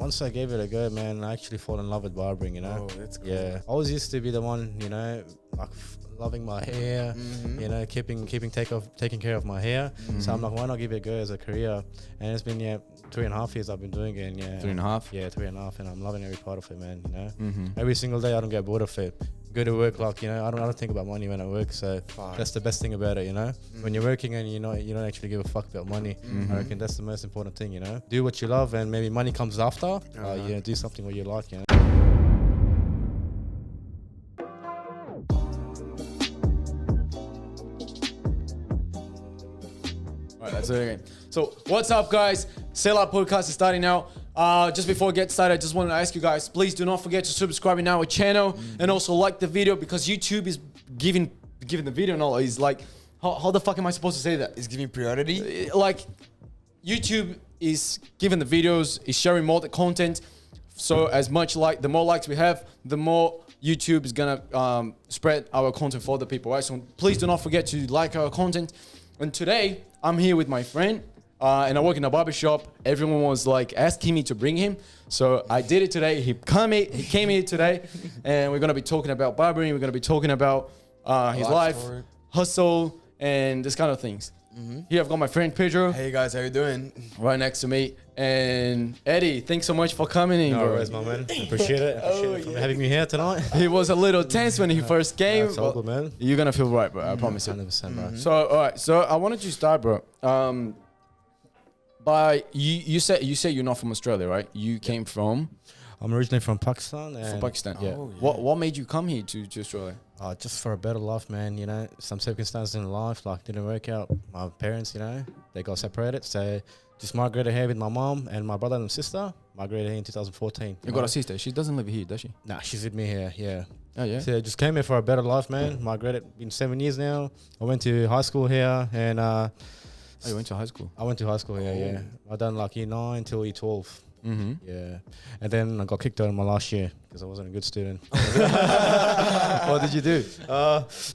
once I gave it a go, man, I actually fall in love with barbering, you know. Oh, that's cool. Yeah, I always used to be the one, you know, like loving my hair, you know, taking care of my hair. So I'm like, why not give it a go as a career? And it's been 3.5 years I've been doing it. And 3.5. Yeah, 3.5, and I'm loving every part of it, man. You know, every single day I don't get bored of it. Go to work, like, you know, I don't think about money when I work, so that's the best thing about it, you know. When you're working and you don't actually give a fuck about money, I reckon that's the most important thing, you know. Do what you love, and maybe money comes after. Do something what you like, you know. Alright, that's it again. So what's up, guys? SeiLá Podcast is starting now. Just before we get started, I just wanted to ask you guys, please do not forget to subscribe in our channel and also like the video, because YouTube is giving the video knowledge. Is like, how the fuck am I supposed to say that? It's giving priority. Like, YouTube is giving the videos, is sharing more the content. So as much like, the more likes we have, the more YouTube is gonna spread our content for the people, right? So please do not forget to like our content. And today I'm here with my friend. And I work in a barber shop. Everyone was like asking me to bring him, so I did it today. He came here today, and we're gonna be talking about barbering. We're gonna be talking about his life, hustle, and this kind of things. Here I've got my friend Pedro. Hey guys, how you doing? Right next to me, and Eddie. Thanks so much for coming in, No bro. worries, my man. Appreciate it. Appreciate it for having me here tonight. He was a little tense when he first came. That's all good, man. You're gonna feel right, bro. I promise you. 100%, bro. So all right, so I wanted to start, bro. But you said you're not from Australia, right? You came from I'm originally from Pakistan. And Pakistan. Yeah. Oh, yeah. What made you come here to Australia? Just for a better life, man. You know, some circumstances in life like didn't work out. My parents, you know, they got separated. So just migrated here with my mom and my brother and sister. Migrated here in 2014. You got a sister. She doesn't live here, does she? Nah, she's with me here. Yeah. Oh yeah. So I just came here for a better life, man. Migrated in 7 years now. I went to high school here, and Oh, you went to high school. I went to high school here. Yeah. I done like year 9 till year 12. Yeah, and then I got kicked out in my last year because I wasn't a good student. What did you do?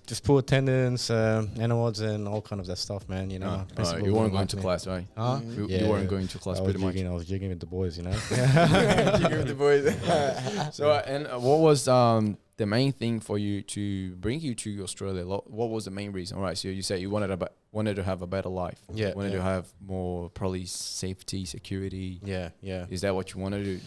Just poor attendance, awards, and all kind of that stuff, man. You know, You weren't going to class, right? Huh? You weren't going to class pretty much. I was jigging with the boys, you know. Jigging with the boys. So and what was the main thing for you to bring you to Australia? What was the main reason? All right, so you said you wanted to have a better life. Yeah, wanted to have more probably safety, security. Yeah. Is that what you want to do?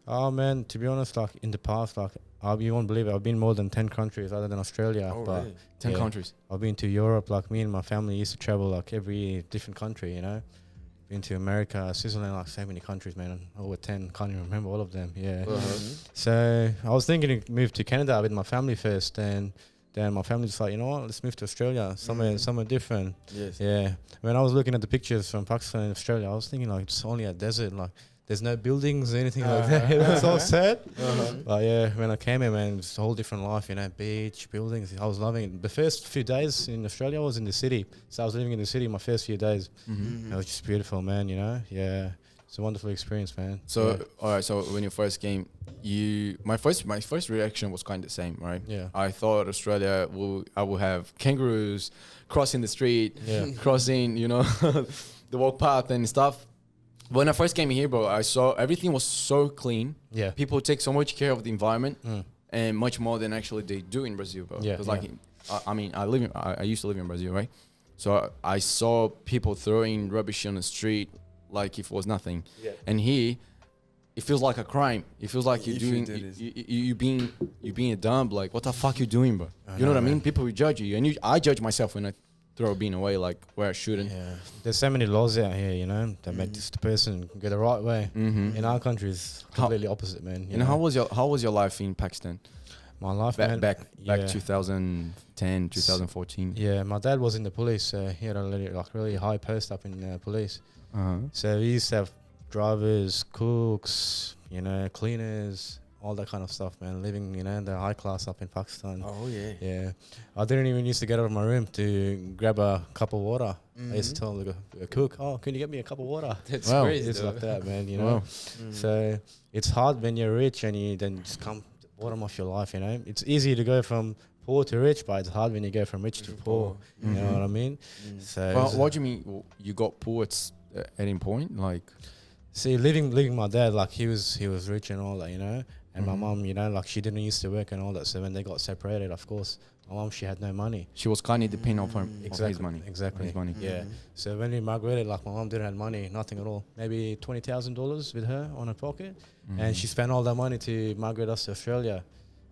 Oh man, to be honest, like in the past, like you won't believe it, I've been more than 10 countries other than Australia. Oh, but really? 10 countries. I've been to Europe. Like me and my family used to travel like every different country, you know. Been to America, Switzerland, like so many countries, man. Over 10, can't even remember all of them. Yeah. So I was thinking to move to Canada with my family first, and then my family just like, you know what, let's move to Australia, somewhere different. Yes. Yeah. When I was looking at the pictures from Pakistan and Australia, I was thinking like it's only a desert, like there's no buildings or anything like that. That's all sad. But yeah, when I came here, man, it's a whole different life, you know, beach, buildings. I was loving it. The first few days in Australia, I was in the city. So I was living in the city my first few days. It was just beautiful, man, you know. Yeah. It's a wonderful experience, man. So all right, so when you first came, my first reaction was kind of the same, right? Yeah. I thought Australia I will have kangaroos crossing the street, crossing, you know, the walk path and stuff. When I first came here, bro, I saw everything was so clean. Yeah. People take so much care of the environment, and much more than actually they do in Brazil, bro. Yeah. Because I mean, I used to live in Brazil, right? So I saw people throwing rubbish on the street like if it was nothing. Yeah. And here, it feels like a crime. It feels like you're being a dumb. Like, what the fuck you doing, bro? You know what I mean? People will judge you, and I judge myself when I throw a bean away, like where I shouldn't. Yeah. There's so many laws out here, you know, that make this person go the right way. In our country, it's completely opposite, man. And how was your life in Pakistan? My life, back 2010, 2014. Yeah, my dad was in the police. He had a really high post up in the police. So he used to have drivers, cooks, you know, cleaners, all that kind of stuff, man. Living, you know, the high class up in Pakistan. Oh yeah. Yeah. I didn't even used to get out of my room to grab a cup of water. I used to tell the cook, "Oh, can you get me a cup of water?" That's crazy. It's like that, man. You know. So it's hard when you're rich and you then just come to the bottom of your life. You know, it's easy to go from poor to rich, but it's hard when you go from rich to poor. You know what I mean? So. Well, what do you mean? You got poor at any point, like? See, living my dad, like he was rich and all that, you know. And my mom, you know, like she didn't used to work and all that. So when they got separated, of course, my mom, she had no money. She was kind of depending on his money. Exactly. His money. Yeah. So when we migrated, like my mom didn't have money, nothing at all. Maybe $20,000 with her on her pocket, and she spent all that money to migrate us to Australia.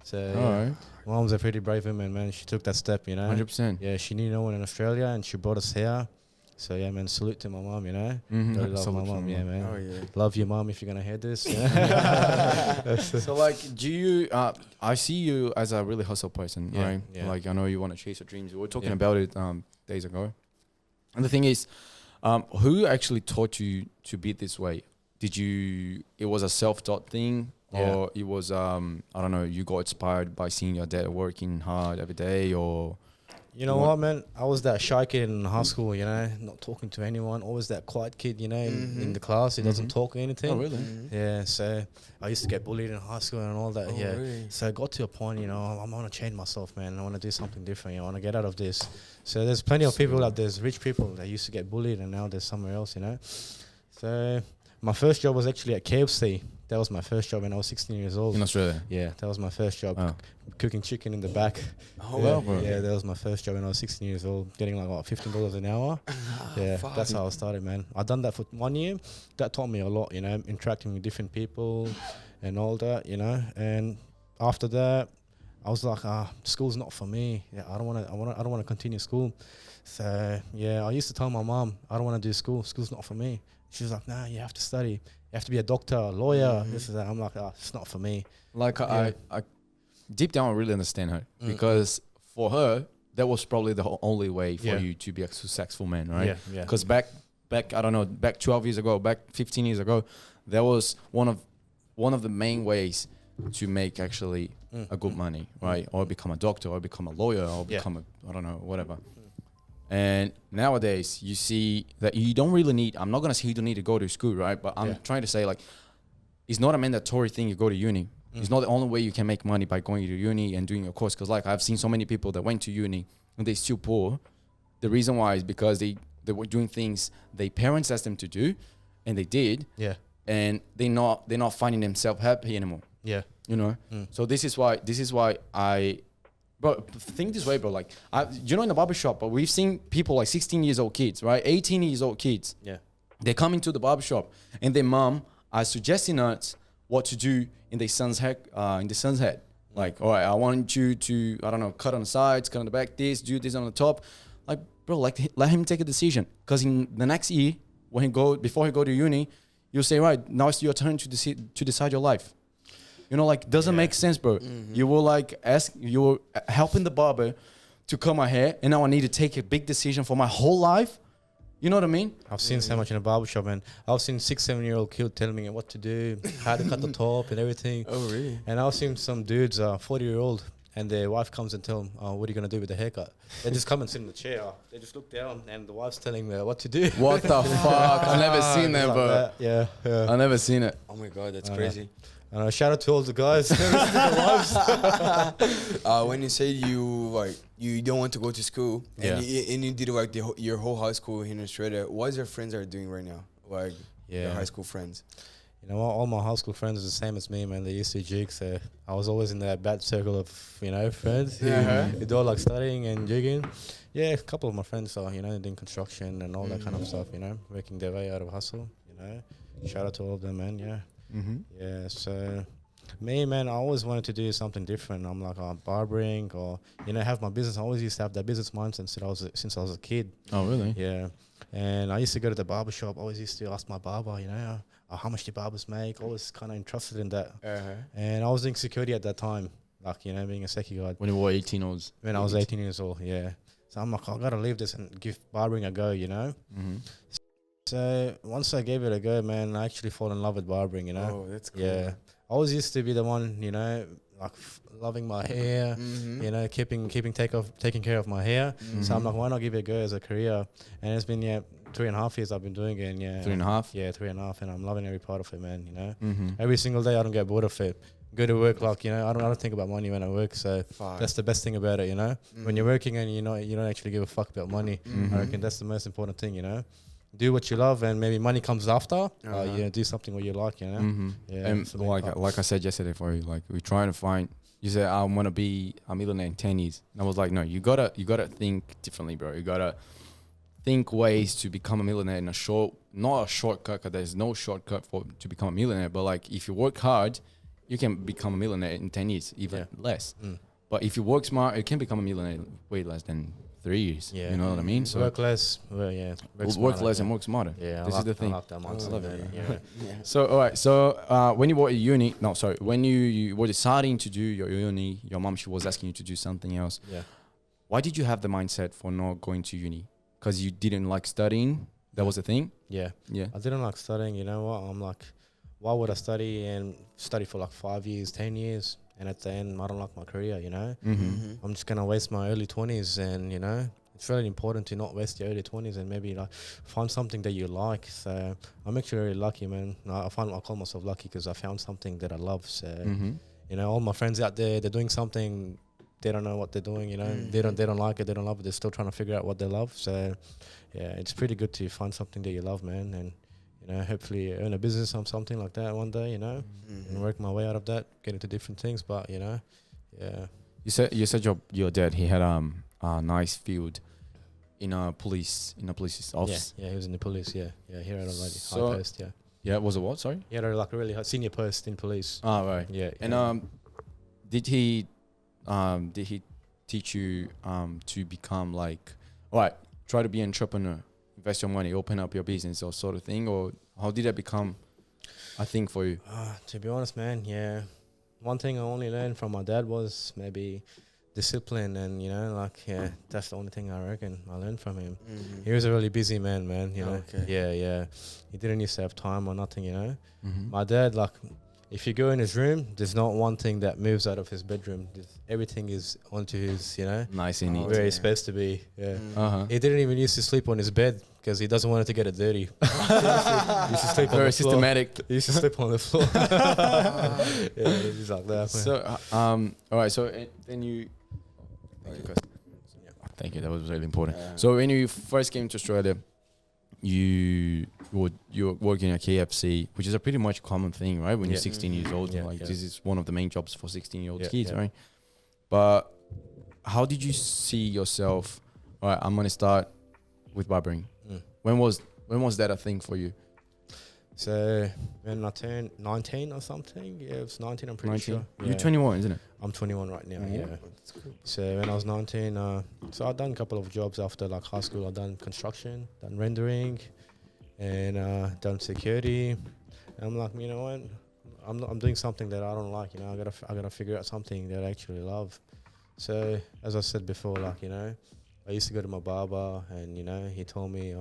So yeah, my mom's a pretty brave woman, man. She took that step, you know. 100%. Yeah, she knew no one in Australia, and she brought us here. So yeah, man, salute to my mom, you know. Really love my mom, yeah, man. Oh yeah. Love you, mom, if you're gonna hear this. So like, do you? I see you as a really hustle person, right? Yeah. Like I know you want to chase your dreams. We were talking about it days ago. And the thing is, who actually taught you to be this way? Did you? It was a self-taught thing, or it was I don't know. You got inspired by seeing your dad working hard every day, or? You know what, man? I was that shy kid in high school, you know, not talking to anyone. Always that quiet kid, you know, in the class. He doesn't talk or anything. Oh, really? Yeah, so I used to get bullied in high school and all that. Oh, really? So I got to a point, you know, I want to change myself, man. I want to do something different. You know, I want to get out of this. So there's plenty of people out there, there's rich people that used to get bullied and now they're somewhere else, you know. So my first job was actually at KFC. That was my first job when I was 16 years old. In Australia? Yeah, that was my first job. Oh. Cooking chicken in the back. Oh, yeah, wow, bro. Yeah, that was my first job when I was 16 years old. Getting like, what, $15 an hour. Yeah, that's how I started, man. I done that for 1 year. That taught me a lot, you know, interacting with different people and all that, you know. And after that, I was like, school's not for me. Yeah, I don't want to continue school. So yeah, I used to tell my mom, I don't want to do school. School's not for me. She was like, nah, you have to study. You have to be a doctor, a lawyer, this and that. I'm like, it's not for me. Like I deep down, I really understand her because for her, that was probably the only way for you to be a successful man, right? Yeah. Because back, I don't know, back 12 years ago, back 15 years ago, that was one of the main ways to make actually a good money, right? Or become a doctor, or become a lawyer, or become I don't know, whatever. And nowadays, you see that you don't really need, I'm not going to say you don't need to go to school, right? But I'm trying to say, like, it's not a mandatory thing you go to uni. It's not the only way you can make money by going to uni and doing your course. Because, like, I've seen so many people that went to uni and they're still poor. The reason why is because they were doing things their parents asked them to do, and they did. Yeah. And they're not finding themselves happy anymore. Yeah. You know? So this is why I... Bro, think this way, bro. Like, you know, in the barbershop, but we've seen people like 16 years old kids, right? 18 years old kids. Yeah. They come into the barbershop and their mom are suggesting us what to do in their son's head, Like, all right, I want you to, I don't know, cut on the sides, cut on the back, do this on the top. Like, bro, like, let him take a decision. Because in the next year, before he go to uni, you'll say, right, now it's your turn to decide your life. You know, like, doesn't make sense, bro. You will you were helping the barber to cut my hair, and now I need to take a big decision for my whole life. You know what I mean? I've seen so much in a barbershop, and I've seen 6-7-year-old kids telling me what to do, how to cut the top and everything. Oh, really? And I've seen some dudes, 40-year-old, and their wife comes and tell them, what are you going to do with the haircut? They just come and sit in the chair. They just look down, and the wife's telling me what to do. What the fuck? I've never seen that, bro. Like that. Yeah. I've never seen it. Oh, my God, that's crazy. Shout out to all the guys. When you say you don't want to go to school and you did like your whole high school here in Australia, what is your friends are doing right now? Like your high school friends? You know what? All my high school friends are the same as me, man. They used to jig, so I was always in that bad circle of, you know, friends. They do all like studying and jigging. Yeah, a couple of my friends are, you know, doing construction and all that kind of stuff, you know, working their way out of hustle, you know. Shout out to all of them, man, yeah. Yeah, so me, man, I always wanted to do something different. I'm like barbering or, you know, have my business. I always used to have that business mindset since I was a kid. Oh, really? Yeah. And I used to go to the barbershop. I always used to ask my barber, you know, how much do barbers make? Always kind of interested in that. And I was doing security at that time, like, you know, being a security guard. When you were 18 or when I was 18 years old, yeah. So I'm like, I got to leave this and give barbering a go, you know. So once I gave it a go, man, I actually fall in love with barbering, you know. Oh, that's cool. Yeah. I always used to be the one, you know, like loving my hair, you know, taking care of my hair. So I'm like, why not give it a go as a career? And it's been 3.5 years I've been doing it. And 3.5? Yeah, 3.5, and I'm loving every part of it, man. You know, every single day I don't get bored of it. Go to work, like, you know, I don't think about money when I work. So that's the best thing about it, you know. When you're working and you don't actually give a fuck about money, I reckon that's the most important thing, you know. do what you love, and maybe money comes after. Do something what you like, you know. Yeah, and like I said yesterday for you, like we're trying to find. You said I want to be a millionaire in 10 years. And I was like, no, you gotta think differently, bro. You gotta think ways to become a millionaire in not a shortcut, because there's no shortcut to become a millionaire. But like if you work hard, you can become a millionaire in 10 years, even less. But if you work smart, you can become a millionaire way less than 3 years. Yeah. You know what I mean? So work less. Work less and work smarter. Yeah, this is the thing. I like that mindset. Yeah. So all right. So when you were at uni, when you were deciding to do your uni, your mom, she was asking you to do something else. Yeah. Why did you have the mindset for not going to uni? Because you didn't like studying. That was the thing. Yeah. I didn't like studying. You know what? I'm like, why would I study for like 5 years, 10 years? And at the end, I don't like my career, you know. I'm just going to waste my early 20s. And, you know, it's really important to not waste your early 20s and maybe like find something that you like. So I'm actually really lucky, man. I call myself lucky because I found something that I love. So, you know, all my friends out there, they're doing something, they don't know what they're doing, you know. They don't like it, they don't love it. They're still trying to figure out what they love. So, yeah, it's pretty good to find something that you love, man. And, you know, hopefully earn a business or something like that one day, you know, and work my way out of that, get into different things. But, you know, yeah. You said your dad, he had a nice field in a police office. Yeah, he was in the police, yeah. Yeah, he had a really high post, yeah. Yeah, was it what, sorry? He had a really high senior post in police. Oh, right. Yeah. And did he teach you to become like, all right, try to be an entrepreneur? Invest your money, open up your business or sort of thing, or how did that become a thing for you? To be honest, man, yeah. One thing I only learned from my dad was maybe discipline, and you know, like that's the only thing I reckon I learned from him. He was a really busy man, you know. Yeah. He didn't used to have time or nothing, you know. My dad, like, if you go in his room, there's not one thing that moves out of his bedroom. Everything is onto his, you know, nice and neat, where he's supposed to be. Yeah. He didn't even used to sleep on his bed because he doesn't want it to get it dirty. He used to sleep very systematic. He used to sleep on the floor. Yeah, he's like that. So, all right. So then you. Thank you. That was really important. So when you first came to Australia, you were working at KFC, which is a pretty much common thing, right? When you're 16 years old, this is one of the main jobs for 16-year-old kids, right? But how did you see yourself? All right, I'm gonna start with barbering. When was that a thing for you? So when I turned 19 or something, it was 19. I'm pretty sure. You're 21, isn't it? I'm 21 right now. Yeah. So when I was 19, so I've done a couple of jobs after like high school. I've done construction, done rendering, and done security. And I'm like, you know what? I'm doing something that I don't like. You know, I gotta figure out something that I actually love. So as I said before, like, you know, I used to go to my barber, and you know, he told me,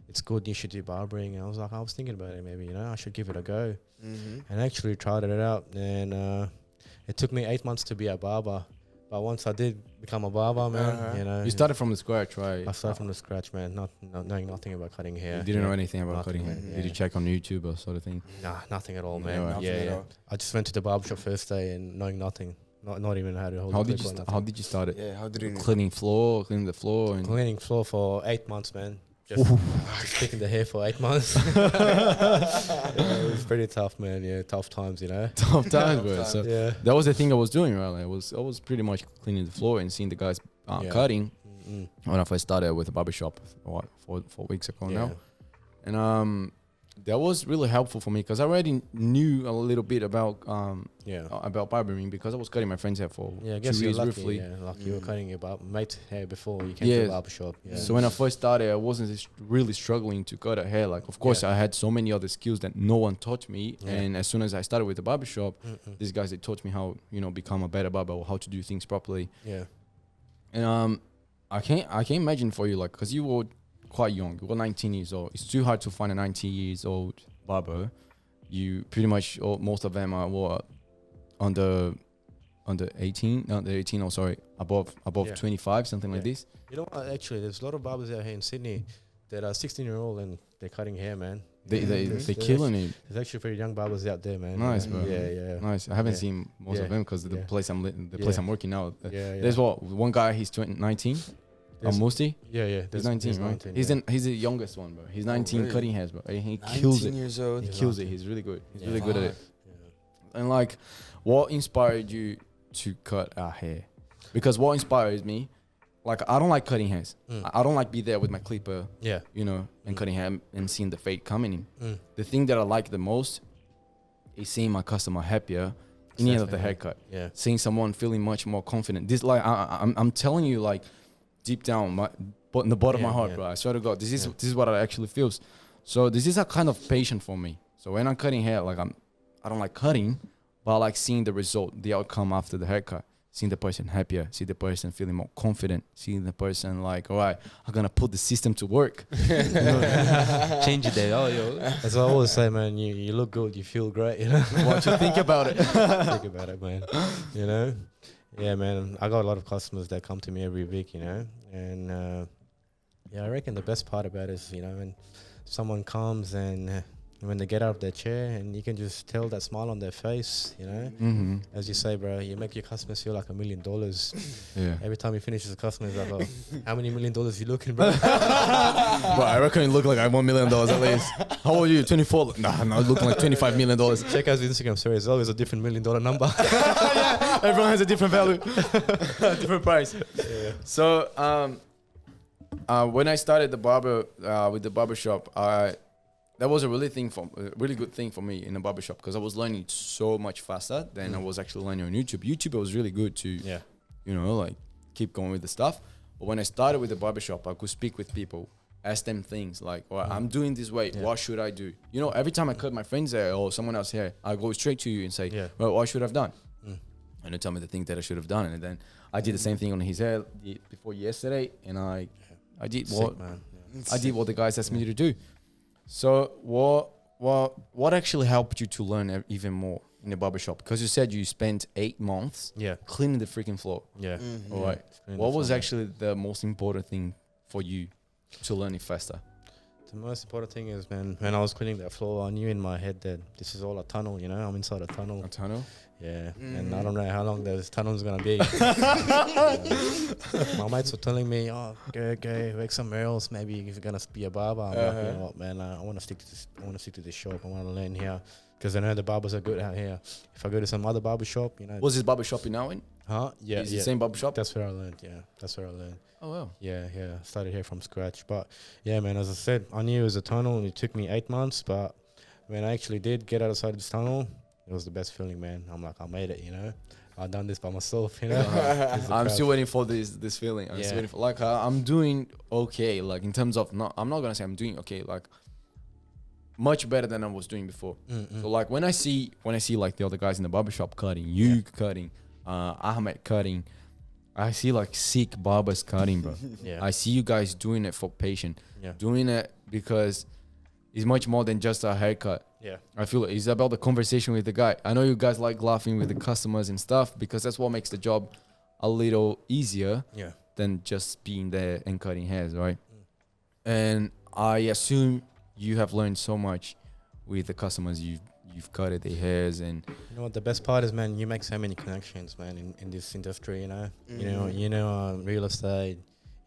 it's good, you should do barbering. And I was thinking about it, maybe, you know, I should give it a go. And I actually tried it out, and it took me 8 months to be a barber. But once I did become a barber, man, you know. You started from the scratch, right? I started from the scratch, man, not knowing nothing about cutting hair. You didn't know anything about cutting hair? Did you check on YouTube or sort of thing? Nah, nothing at all, man. Yeah. I just went to the barbershop first day and knowing nothing. Not even how to hold How did you start it? Yeah, how did you cleaning the floor and cleaning floor for 8 months, man. Just picking the hair for 8 months. It was pretty tough, man. Yeah, tough times, you know. Tough times, bro. So that was the thing I was doing, right? Like, I was pretty much cleaning the floor and seeing the guys cutting when I first started with a barbershop, 4 weeks ago now. And that was really helpful for me because I already knew a little bit about barbering because I was cutting my friend's hair for 2 years briefly. Yeah, like you were cutting your mate's hair before you came to the barbershop. Yeah. So when I first started, I wasn't really struggling to cut a hair. Like, of course, I had so many other skills that no one taught me. And as soon as I started with the barbershop, these guys, they taught me how, you know, become a better barber or how to do things properly. Yeah. And I can't imagine for you, like, because you were quite young. You were 19 years old. It's too hard to find a 19 years old barber. You pretty much, most of them are under 18, not the 18, above 25, something like this. You know what, actually, there's a lot of barbers out here in Sydney that are 16-year-old and they're cutting hair, man. They're killing it. There's actually pretty young barbers out there, man. Nice, bro. Yeah. Nice. I haven't seen most of them because the place I'm working now. There's one guy, he's 19. Musti. Yeah. He's 19, right? 19, He's the youngest one, bro. He's 19 really? cutting hairs, bro. He 19 kills it. years old. He kills it. He's really good. He's really good at it. Yeah. And like, what inspired you to cut our hair? Because what inspires me, like, I don't like cutting hairs. I don't like be there with my clipper, you know, and cutting hair and seeing the fade coming in. The thing that I like the most is seeing my customer happier in the end of the haircut. Yeah. Seeing someone feeling much more confident. This, like, I'm telling you, like, deep down, in the bottom of my heart, bro. I swear to God, this is what I actually feels. So this is a kind of passion for me. So when I'm cutting hair, like, I don't like cutting, but I like seeing the result, the outcome after the haircut. Seeing the person happier, see the person feeling more confident, seeing the person like, all right, I'm gonna put the system to work. Change it there. Oh, yo. As I always say, man, you look good, you feel great, you know. What you think about it? Think about it, man. You know? Yeah, man. I got a lot of customers that come to me every week, you know. And I reckon the best part about it is, you know, when someone comes and when they get out of their chair and you can just tell that smile on their face, you know. As you say, bro, you make your customers feel like $1 million. Yeah. Every time you finish as a customer, it's like, oh, how many $1 million you looking, bro? Bro, I reckon you look like $1 million at least. How old are you? 24? Nah, looking like $25 million. Check out his Instagram story. It's always a different $1 million number. Yeah, everyone has a different value, different price. Yeah. So, when I started the barber with the barbershop, that was a really good thing for me in the barbershop because I was learning so much faster than I was actually learning on YouTube. YouTube was really good to, you know, like keep going with the stuff. But when I started with the barbershop, I could speak with people, ask them things like, well, I'm doing this way. What should I do? You know, every time I cut my friend's hair or someone else's hair, I go straight to you and say, well, what should I have done? And you tell me the thing that I should have done. And then I did the same thing on his hair before yesterday. And I did what the guys asked me to do. So what actually helped you to learn even more in the barbershop? Because you said you spent 8 months cleaning the freaking floor. Yeah. All right. What was actually the most important thing for you to learn it faster? The most important thing is, man, when I was cleaning that floor, I knew in my head that this is all a tunnel, you know? I'm inside a tunnel. A tunnel? Yeah. And I don't know how long this tunnel's going to be. My mates were telling me, oh, go work somewhere else. Maybe if you're going to be a barber. I'm like, you know what, man, I want to stick to this. I want to stick to this shop. I want to learn here because I know the barbers are good out here. If I go to some other barber shop, you know. Was this barber shop you're now in? Huh? Yeah. Is it the same barber shop? That's where I learned. Yeah. That's where I learned. Oh, wow. Yeah. Started here from scratch. But yeah, man, as I said, I knew it was a tunnel and it took me 8 months. But when I actually did get outside this tunnel, it was the best feeling, man. I'm like, I made it, you know. I've done this by myself, you know. I'm still waiting for this feeling. I'm still waiting for, like, I'm doing okay. Like, in terms of, I'm not going to say I'm doing okay. Like, much better than I was doing before. So, like, when I see, like, the other guys in the barbershop cutting, you cutting, Ahmed cutting, I see, like, sick barbers cutting, bro. I see you guys doing it for passion. Doing it because it's much more than just a haircut. I feel it's about the conversation with the guy. I know you guys like laughing with the customers and stuff because that's what makes the job a little easier than just being there and cutting hairs, right? And I assume you have learned so much with the customers you've cut their hairs. And you know what the best part is, man, you make so many connections, man, in this industry, you know. You know real estate,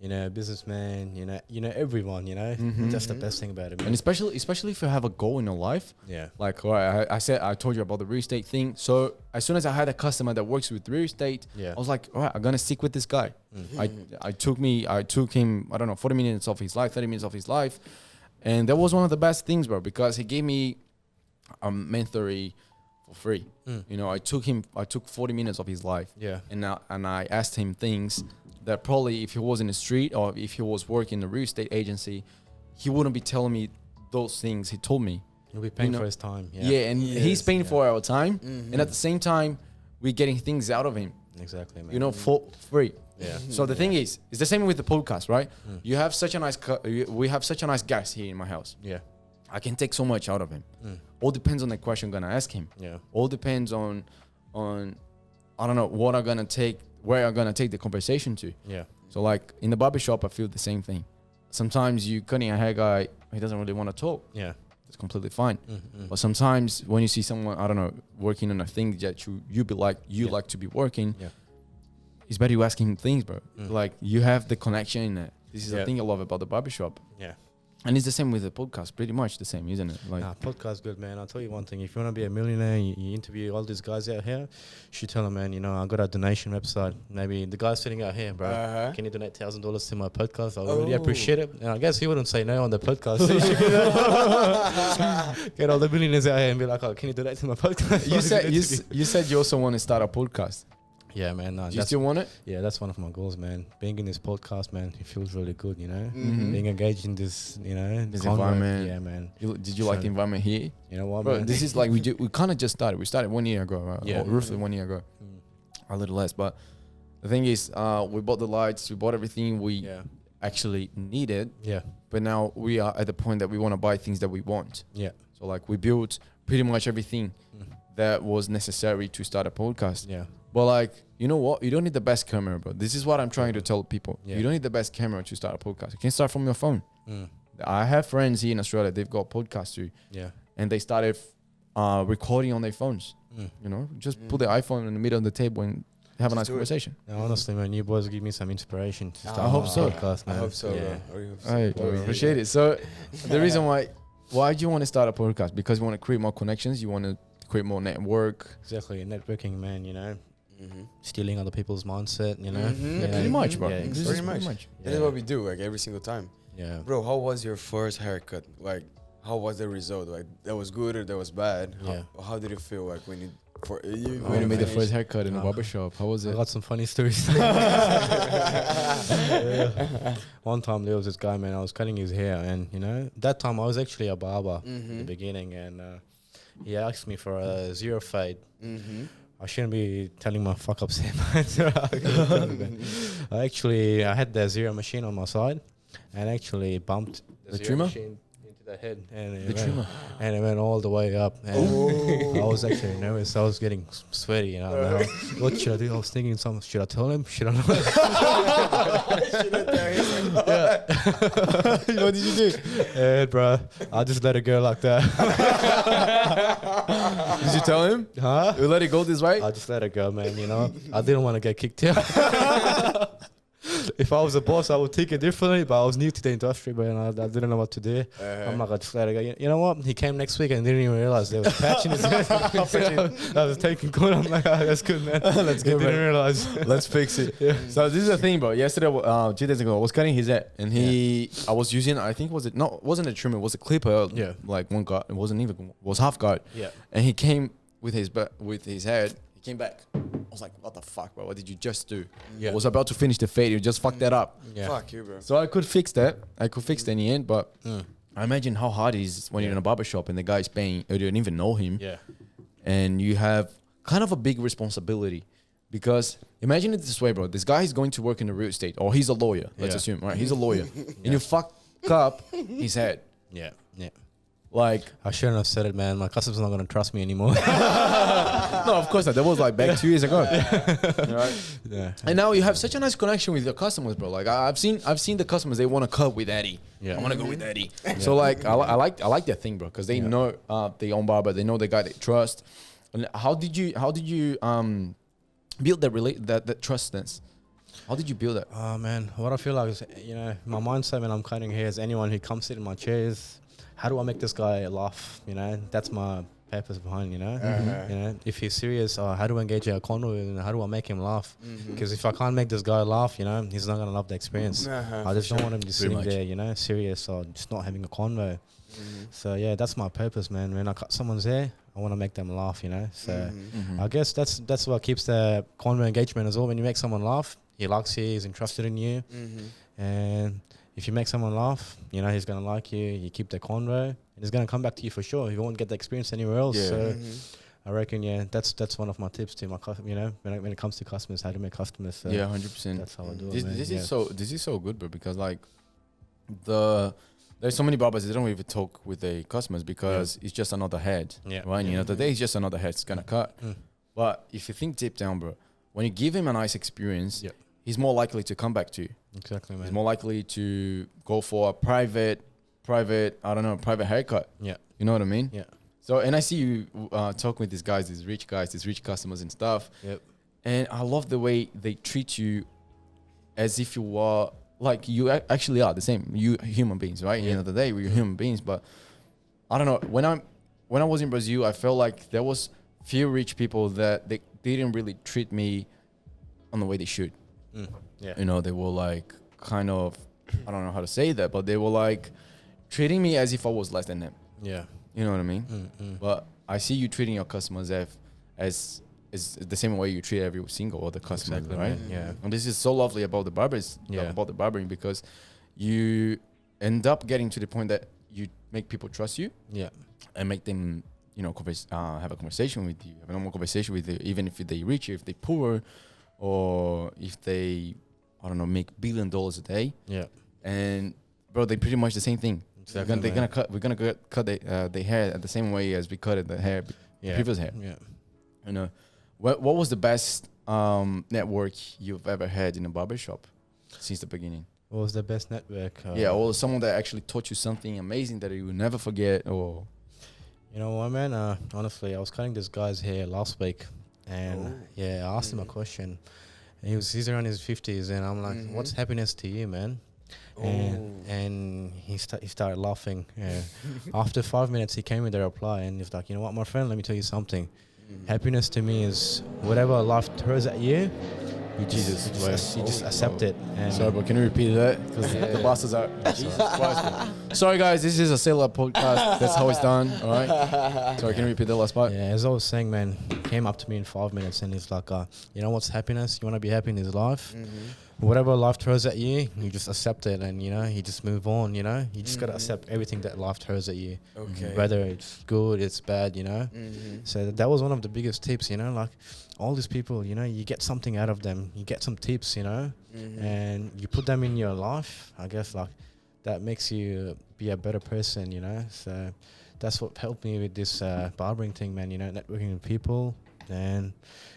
you know, businessman, you know everyone, you know. That's the best thing about it, man. And especially if you have a goal in your life. Like, all right, I told you about the real estate thing. So as soon as I had a customer that works with real estate, I was like, all right, I'm gonna stick with this guy. I took him, I don't know, 40 minutes of his life, 30 minutes of his life, and that was one of the best things, bro, because he gave me a mentoring for free. You know, I took 40 minutes of his life. And I asked him things that probably if he was in the street or if he was working in a real estate agency, he wouldn't be telling me those things he told me. He'll be paying for his time. And he's paying for our time. And at the same time, we're getting things out of him. Exactly, man. You know, for free. So the thing is, it's the same with the podcast, right? You have such a nice, we have such a nice guest here in my house. I can take so much out of him. All depends on the question I'm gonna ask him. All depends on I don't know what I'm gonna take, where I'm gonna take the conversation to. So like in the barbershop, I feel the same thing. Sometimes you cutting a hair guy, he doesn't really want to talk. It's completely fine. But sometimes when you see someone, I don't know, working on a thing that you like to be working, it's better you ask him things, bro. Like you have the connection in it. This is the thing I love about the barbershop. Yeah. And it's the same with the podcast, pretty much the same, isn't it? Like, podcast good, man. I'll tell you one thing. If you want to be a millionaire, you interview all these guys out here, you should tell them, man, you know, I got a donation website. Maybe the guy's sitting out here, bro. Can you donate $1,000 to my podcast? I really appreciate it. And I guess he wouldn't say no on the podcast. So get all the millionaires out here and be like, oh, can you donate to my podcast? you said you also want to start a podcast. Yeah, man. Do you still want it? Yeah, that's one of my goals, man. Being in this podcast, man, it feels really good, you know? Being engaged in this, you know, this environment. Yeah, man. Did you like the environment here? You know what, bro, man? This is like, we kind of just started. We started 1 year ago, right? Yeah. Or roughly 1 year ago. A little less. But the thing is, we bought the lights. We bought everything we actually needed. Yeah. But now we are at the point that we want to buy things that we want. Yeah. So like we built pretty much everything that was necessary to start a podcast. Yeah. But like, you know what? You don't need the best camera, bro. This is what I'm trying to tell people. Yeah. You don't need the best camera to start a podcast. You can start from your phone. I have friends here in Australia. They've got podcasts too. Yeah. And they started recording on their phones. You know, just put the iPhone in the middle of the table and have a nice conversation. No, honestly, man, you boys give me some inspiration to start I hope so. podcast, man. I hope so, yeah. bro. I appreciate it. So the reason why do you want to start a podcast? Because you want to create more connections. You want to create more network. Exactly, networking, man. You know, stealing other people's mindset. You know, Yeah, pretty much, bro. Yeah, Pretty much. That is what we do, like every single time. Yeah, bro. How was your first haircut? Like, how was the result? Like, that was good or that was bad? How did it feel like when you made the first haircut in the barbershop? How was it? I got some funny stories. One time there was this guy, man. I was cutting his hair, and you know, that time I was actually a barber in the beginning, and he asked me for a zero fade. I shouldn't be telling my fuck ups here, man. I had the zero machine on my side, and actually bumped The trimmer? machine into the head, and The it went all the way up. And I was actually nervous. I was getting sweaty, you know. What should I do? I was thinking, should I tell him? Should I not? What did you do? Yeah, bro, I just let it go like that. Did you tell him? Huh? You let it go this way? I just let it go, man. You know, I didn't want to get kicked out. If I was a boss, I would take it differently, but I was new to the industry, but I didn't know what to do. I'm like, I just let it go. You know what? He came next week and didn't even realize there was a patch in his head. I was taking good. I'm like, oh, that's good, man. That's good, man. Didn't realize. Let's fix it. So this is the thing, bro. Yesterday, 2 days ago, I was cutting his head, and I was using, I think, wasn't a trimmer, it was a clipper. Yeah. Like one guard. It was half guard. Yeah. And he came with his head. He came back. I was like, what the fuck, bro? What did you just do? Yeah. I was about to finish the fade. You just fucked that up. Yeah. Fuck you, bro. So I could fix that. I could fix it in the end, but I imagine how hard it is when you're in a barbershop and the guy is paying, or you don't even know him. Yeah. And you have kind of a big responsibility, because imagine it this way, bro. This guy is going to work in the real estate, or he's a lawyer. Let's assume, right? He's a lawyer, and you fuck up his head. Yeah. Yeah. Like, I shouldn't have said it, man. My customer's not going to trust me anymore. no, of course not. That was like back 2 years ago. Right? Yeah. And now you have such a nice connection with your customers, bro. Like I've seen the customers, they want to cut with Eddie. Yeah. I want to go with Eddie. So like I like that thing, bro, because they know their own barber. They know the guy they trust. And how did you build that trustness? How did you build it? Oh man, what I feel like is, you know, my mindset when I'm cutting hair is anyone who comes sit in my chairs, how do I make this guy laugh? You know, that's my purpose behind, you know. You know, if he's serious, how do I engage a convo and how do I make him laugh? Because if I can't make this guy laugh, you know, he's not gonna love the experience. I just don't want him just sitting there, you know, serious or just not having a convo. So yeah, that's my purpose, man. When I cut someone's hair, I want to make them laugh, you know. So I guess that's what keeps the convo engagement as well. When you make someone laugh, he likes you, he's interested in you, and if you make someone laugh, you know, he's going to like you. You keep the convo, and he's going to come back to you for sure. You won't get the experience anywhere else. Yeah. So I reckon, that's one of my tips to my customers, you know, when it comes to customers, how to make customers. So 100%. That's how I do it, man. This is so good, bro, because like there's so many barbers, they don't even talk with their customers because it's just another head. Yeah. Right? You know, the day is just another head. It's going to cut. But if you think deep down, bro, when you give him a nice experience, he's more likely to come back to you. Exactly, man. He's more likely to go for a private haircut. Yeah. You know what I mean? Yeah. So, and I see you talking with these rich customers and stuff. Yep. And I love the way they treat you as if you are like you actually are the same. You human beings, right? At the end of the day, we're human beings. But I don't know. When I was in Brazil, I felt like there was few rich people that they didn't really treat me on the way they should. Yeah. You know, they were like kind of, I don't know how to say that, but they were like treating me as if I was less than them. Yeah. You know what I mean? But I see you treating your customers as the same way you treat every single other customer, Exactly, right? man. Yeah. And this is so lovely about the barbers, about the barbering, because you end up getting to the point that you make people trust you. Yeah. And make them, you know, have a conversation with you, have a normal conversation with you, even if they rich, if they poor, or if they, I don't know, make $1 billion a day. Yeah. And bro, they pretty much the same thing. Exactly, We're gonna cut the hair at the same way as we cut the hair, previous hair. Yeah. You know, what was the best network you've ever had in a barbershop since the beginning? What was the best network? Or someone that actually taught you something amazing that you will never forget, or. You know what, man? Honestly, I was cutting this guy's hair last week, and I asked him a question. And he's around his 50s, and I'm like, "What's happiness to you, man?" And he started laughing. Yeah. After 5 minutes, he came with a reply, and he's like, "You know what, my friend? Let me tell you something. Happiness to me is whatever life throws at you. You just accept it." And Sorry, but can you repeat that? Because the bosses are. Jesus Christ. Sorry, guys. This is a SeiLá podcast. That's how it's done. All right. Sorry, can you repeat the last part? Yeah, as I was saying, man, he came up to me in 5 minutes, and he's like, "You know what's happiness? You want to be happy in this life? Whatever life throws at you, you just accept it, and you just move on. You just gotta accept everything that life throws at you, whether it's good, it's bad. So that was one of the biggest tips. Like all these people, you get something out of them. You get some tips, and you put them in your life. I guess like that makes you be a better person. So that's what helped me with this barbering thing, man. Networking with people, and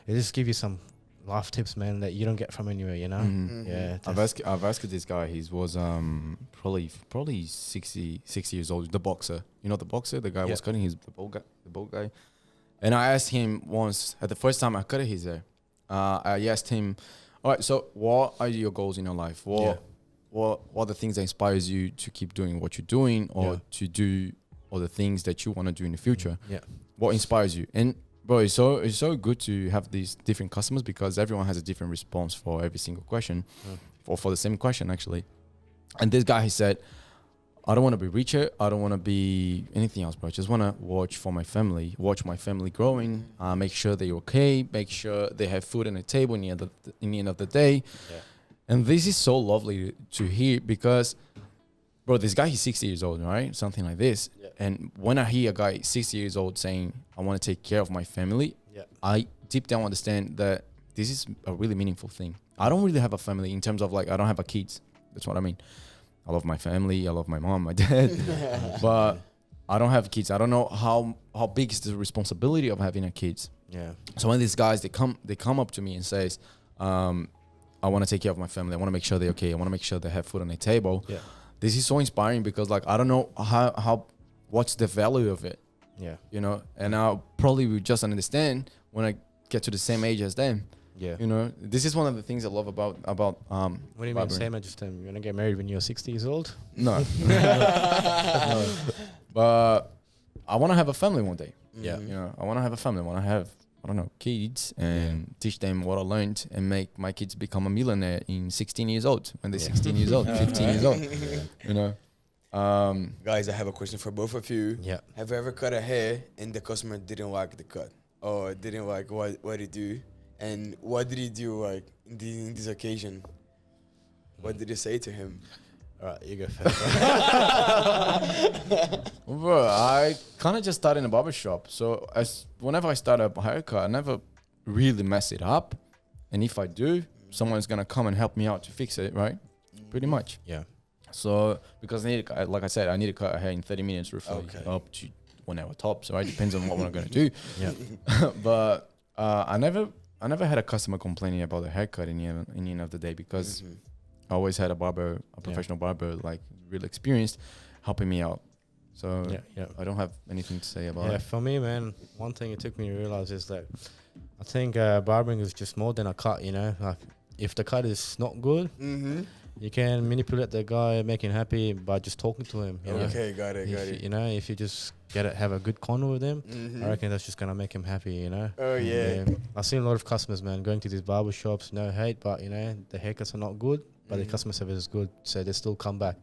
it just give you some life tips, man, that you don't get from anywhere, Yeah. I've asked this guy. He was probably 60 years old. The boxer, the boxer. The guy was cutting the bald guy. And I asked him once at the first time I cut his hair. I asked him, "All right, so what are your goals in your life? What are the things that inspires you to keep doing what you're doing, or to do all the things that you want to do in the future? What inspires you?" And bro, it's so good to have these different customers, because everyone has a different response for every single question, or for the same question actually. And this guy, he said, "I don't want to be richer. I don't want to be anything else, bro. I just want to watch my family growing, make sure they're okay, make sure they have food on the table in the end of the day." And this is so lovely to hear, because, bro, this guy, he's 60 years old, right? Something like this. And when I hear a guy 60 years old saying, "I want to take care of my family," I deep down understand that this is a really meaningful thing. I don't really have a family in terms of like, I don't have a kids. That's what I mean. I love my family. I love my mom, my dad, but I don't have kids. I don't know how big is the responsibility of having a kids. So when these guys, they come up to me and says, "I want to take care of my family. I want to make sure they're okay. I want to make sure they have food on their table." This is so inspiring, because like, I don't know what's the value of it. And I'll probably will just understand when I get to the same age as them. This is one of the things I love about what do you mean same age as them? You want to get married when you're 60 years old? No. No. But I want to have a family one day. I want to have a family. I want to have, I don't know, kids, and teach them what I learned, and make my kids become a millionaire in 16 years old, when they're 16 years old, 15 years old. Guys, I have a question for both of you. Have you ever cut a hair and the customer didn't like the cut, or didn't like what he do? And what did he do like in this occasion? What did you say to him? All right, you go first. Bro, I kind of just started in a barbershop. So whenever I start a haircut, I never really mess it up. And if I do, someone's going to come and help me out to fix it, right? Pretty much. So because like I said, I need to cut a hair in 30 minutes roughly, up to 1 hour tops, right? Depends on what we're going to do. But I never had a customer complaining about the haircut in the end of the day, because I always had a professional barber, like really experienced, helping me out. So I don't have anything to say about it. For me, man, one thing it took me to realize is that I think barbering is just more than a cut, you know. Like if the cut is not good, you can manipulate the guy, make him happy by just talking to him. You know? Okay, got it. You know, if you just have a good convo with him, I reckon that's just gonna make him happy. You know. Oh yeah. I've seen a lot of customers, man, going to these barber shops. No hate, but you know the haircuts are not good, but the customer service is good, so they still come back.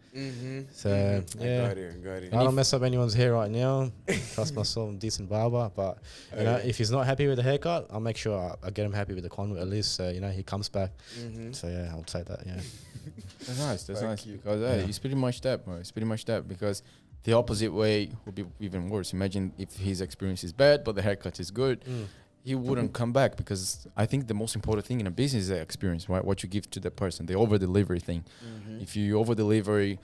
So yeah, got it. I don't mess up anyone's hair right now. Trust myself, I'm a decent barber, but you know, if he's not happy with the haircut, I'll make sure I get him happy with the convo at least, so you know he comes back. So yeah, I would say that. Yeah, that's nice. That's nice because it's pretty much that, bro. It's pretty much that because the opposite way would be even worse. Imagine if his experience is bad, but the haircut is good. He wouldn't come back because I think the most important thing in a business is the experience, right? What you give to the person, the over-delivery thing. If you over-deliver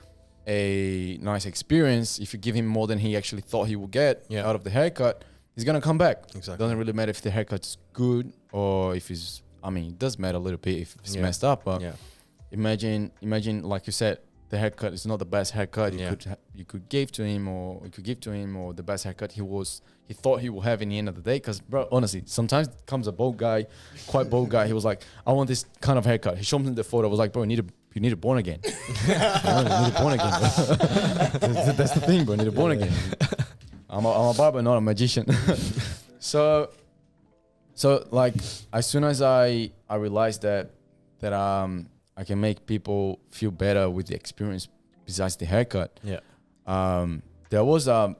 a nice experience, if you give him more than he actually thought he would get out of the haircut, he's going to come back. Exactly. Doesn't really matter if the haircut's good or if it's, I mean, it does matter a little bit if it's messed up, but imagine, like you said, the haircut is not the best haircut you could give to him, or the best haircut he thought he would have in the end of the day. Because, bro, honestly, sometimes comes a bald guy, quite bald guy. He was like, I want this kind of haircut. He showed me the photo. I was like, bro, you need a born again. You need a born again. That's the thing, bro. You need a born again. I'm a barber, not a magician. So like, as soon as I realized that I can make people feel better with the experience besides the haircut. There was a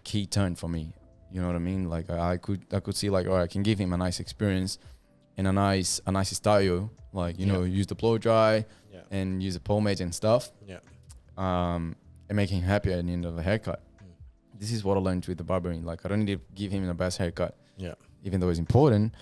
key turn for me. You know what I mean? Like I could see like, all right, I can give him a nice experience and a nice style. Like, you know, use the blow dry and use the pomade and stuff. And make him happy at the end of the haircut. This is what I learned with the barbering. Like I don't need to give him the best haircut. Even though it's important.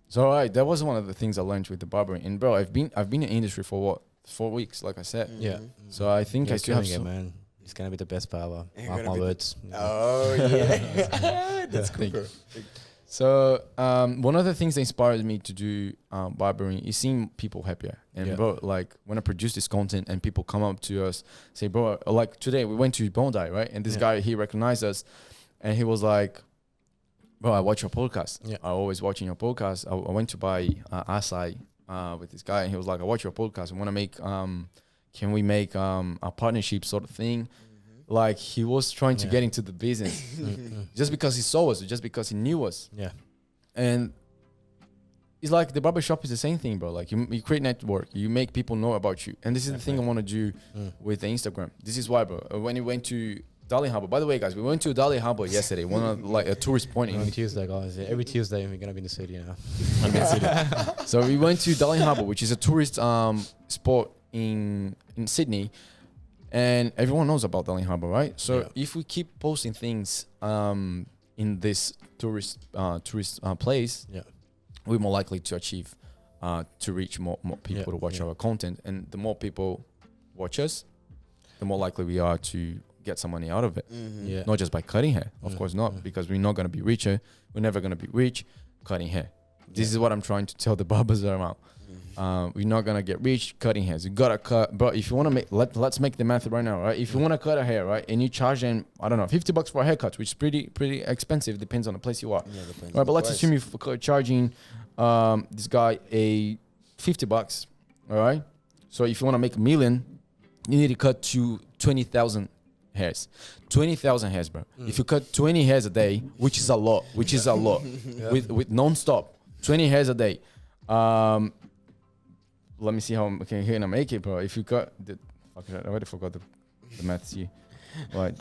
So that was one of the things I learned with the barbering. And bro, I've been in the industry for what, 4 weeks, like I said. So I think I still have man. He's gonna be the best barber. Mark my words. Oh yeah, that's cool. So one of the things that inspired me to do barbering is seeing people happier. And bro, like when I produce this content and people come up to us, say, bro, like today we went to Bondi, right? And this guy, he recognized us, and he was like, bro, I watch your podcast. I always watching your podcast. I went to buy acai with this guy, and he was like, I watch your podcast. I want to make, can we make a partnership sort of thing? Like he was trying to get into the business just because he saw us, just because he knew us. And it's like the barbershop is the same thing, bro. Like you create network, you make people know about you. And this is the thing I want to do with the Instagram. This is why, bro. When you went to Darling Harbour. By the way, guys, we went to Darling Harbour yesterday. One of like a tourist point on Tuesday, guys. Yeah, every Tuesday we're gonna be in the city now. So we went to Darling Harbour, which is a tourist spot in Sydney, and everyone knows about Darling Harbour, right? So if we keep posting things in this tourist place, we're more likely to achieve to reach more people to watch our content, and the more people watch us, the more likely we are to get some money out of it. Not just by cutting hair, of course not, because we're not going to be richer. We're never going to be rich cutting hair. This is what I'm trying to tell the barbers around. We're not going to get rich cutting hairs. You got to cut. But if you want to make, let's make the math right now, right? If you want to cut a hair, right, and you charge them, I don't know, $50 for a haircut, which is pretty expensive, depends on the place you are. Right, but let's assume you're charging this guy a $50, all right? So if you want to make $1 million, you need to cut to 20,000 hairs. 20,000 hairs, bro. If you cut 20 hairs a day, which is a lot, with non-stop, 20 hairs a day. Let me see how I can make it, bro. If you cut the, I already forgot the maths here. Like,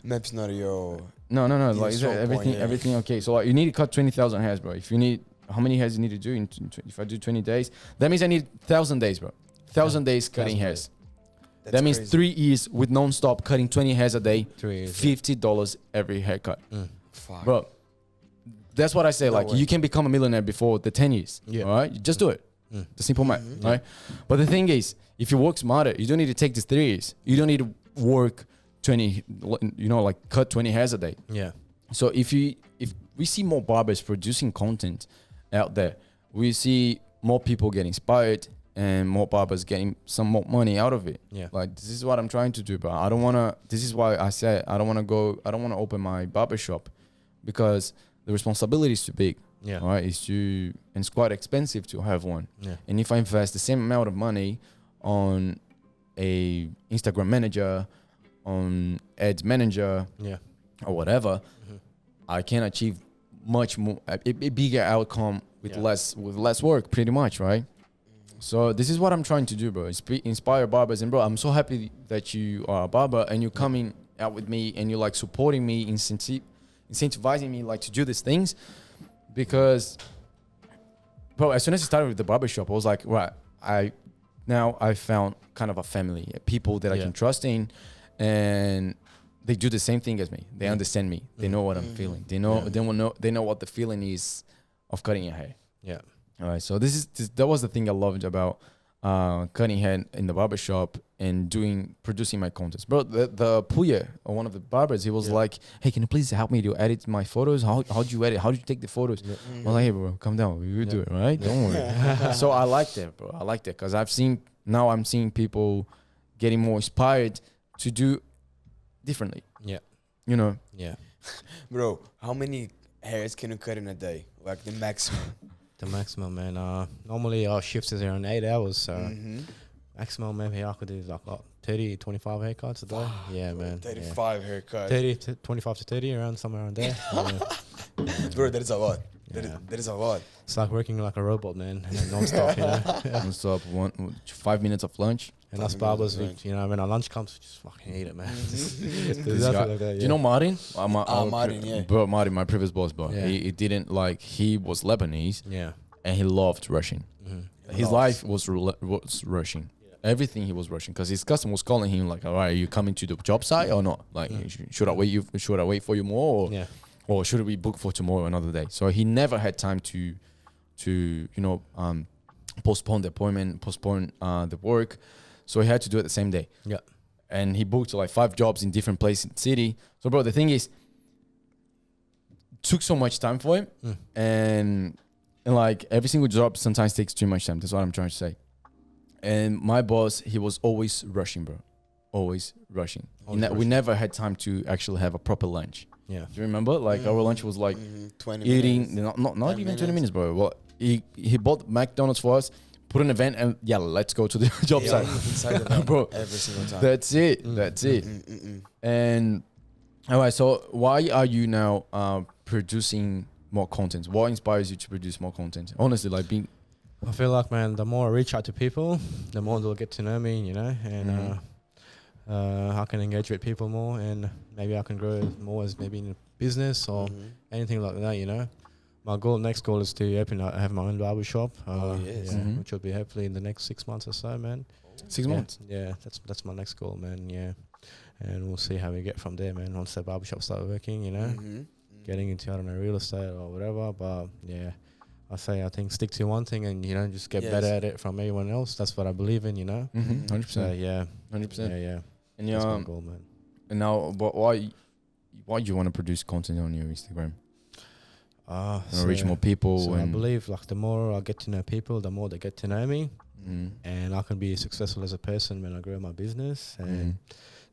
maths not your. No. Like everything okay. So like, you need to cut 20,000 hairs, bro. If you need, how many hairs you need to do if I do 20 days, that means I need 1,000 days, bro. 1,000 days cutting hairs. That means crazy. 3 years with non-stop cutting 20 hairs a day, $50 every haircut. Fuck. Bro, that's what I say. Like, you can become a millionaire before the 10 years. All right? You just do it. The simple math. All right? But the thing is, if you work smarter, you don't need to take these 3 years. You don't need to work 20, like cut 20 hairs a day. So if we see more barbers producing content out there, we see more people get inspired, and more barbers getting some more money out of it. Like, this is what I'm trying to do, but I don't want to, this is why I said I don't want to open my barber shop, because the responsibility is too big. Yeah. Right? And it's quite expensive to have one. Yeah. And if I invest the same amount of money on a Instagram manager, on ads manager, or whatever, I can achieve much more, a bigger outcome with less work, pretty much, right? So this is what I'm trying to do, bro. Inspire barbers. And bro, I'm so happy that you are a barber and you're coming out with me and you're like supporting me, incentivizing me like to do these things. Because, bro, as soon as I started with the barbershop, I was like, right, I found kind of a family, people that I can trust in, and they do the same thing as me. They understand me. They know what I'm feeling. They know they know what the feeling is of cutting your hair. Yeah. All right. So that was the thing I loved about cutting hair in the barbershop and producing my contents. Bro, the Puya, or one of the barbers, he was like, hey, can you please help me to edit my photos? How do you edit? How do you take the photos? I was like, hey, bro, calm down. You do it, right? Don't worry. So I like that, bro. I like that because I'm seeing people getting more inspired to do differently. Yeah. You know? Yeah. Bro, how many hairs can you cut in a day? Like the maximum? The maximum, man. Normally our shifts is around 8 hours, so maximum maybe I could do like 30, 25 haircuts a day. Yeah, man. 35 haircuts. 30 to 25 to 30, around somewhere around there. Bro, that is a lot. Yeah. That is a lot. It's like working like a robot, man, non-stop, you know. Non-stop, 5 minutes of lunch. And us barbers, when our lunch comes, we just fucking eat it, man. Do you know Martin? Martin, yeah. Bro, Martin, my previous boss, bro. Yeah. He didn't like, he was Lebanese. Yeah. And he loved rushing. His life was rushing. Yeah. Everything he was rushing because his customer was calling him like, all right, are you coming to the job site or not? Like, should I wait for you more? Or should we book for tomorrow, another day? So he never had time to postpone the appointment, postpone the work. So he had to do it the same day. Yeah. And he booked like 5 jobs in different places in the city. So, bro, the thing is, took so much time for him. And like every single job sometimes takes too much time. That's what I'm trying to say. And my boss, he was always rushing, bro. Always rushing. We never had time to actually have a proper lunch. Yeah. Do you remember? Like our lunch was like 20 eating, minutes. not even 20 minutes, bro. Well, he bought McDonald's for us, put an event, and let's go to the job site. Inside the van, bro, every single time. That's it. That's it. And all right, so why are you now producing more content? What inspires you to produce more content? Honestly, like I feel like, man, the more I reach out to people, the more they'll get to know me, you know, and I can engage with people more, and maybe I can grow more as maybe in a business or anything like that, you know. My next goal is to have my own barbershop, which will be hopefully in the next 6 months or so, man. 6 months? Yeah, that's my next goal, man, and we'll see how we get from there, man, once the barbershop start working, you know, getting into, I don't know, real estate or whatever, but I think stick to one thing and, you know, just get better at it from everyone else. That's what I believe in, you know. 100%. So, 100%. Yeah. And that's my goal, man. And now, why do you want to produce content on your Instagram? Reach more people. So I believe like the more I get to know people, the more they get to know me, and I can be successful as a person when I grow my business, and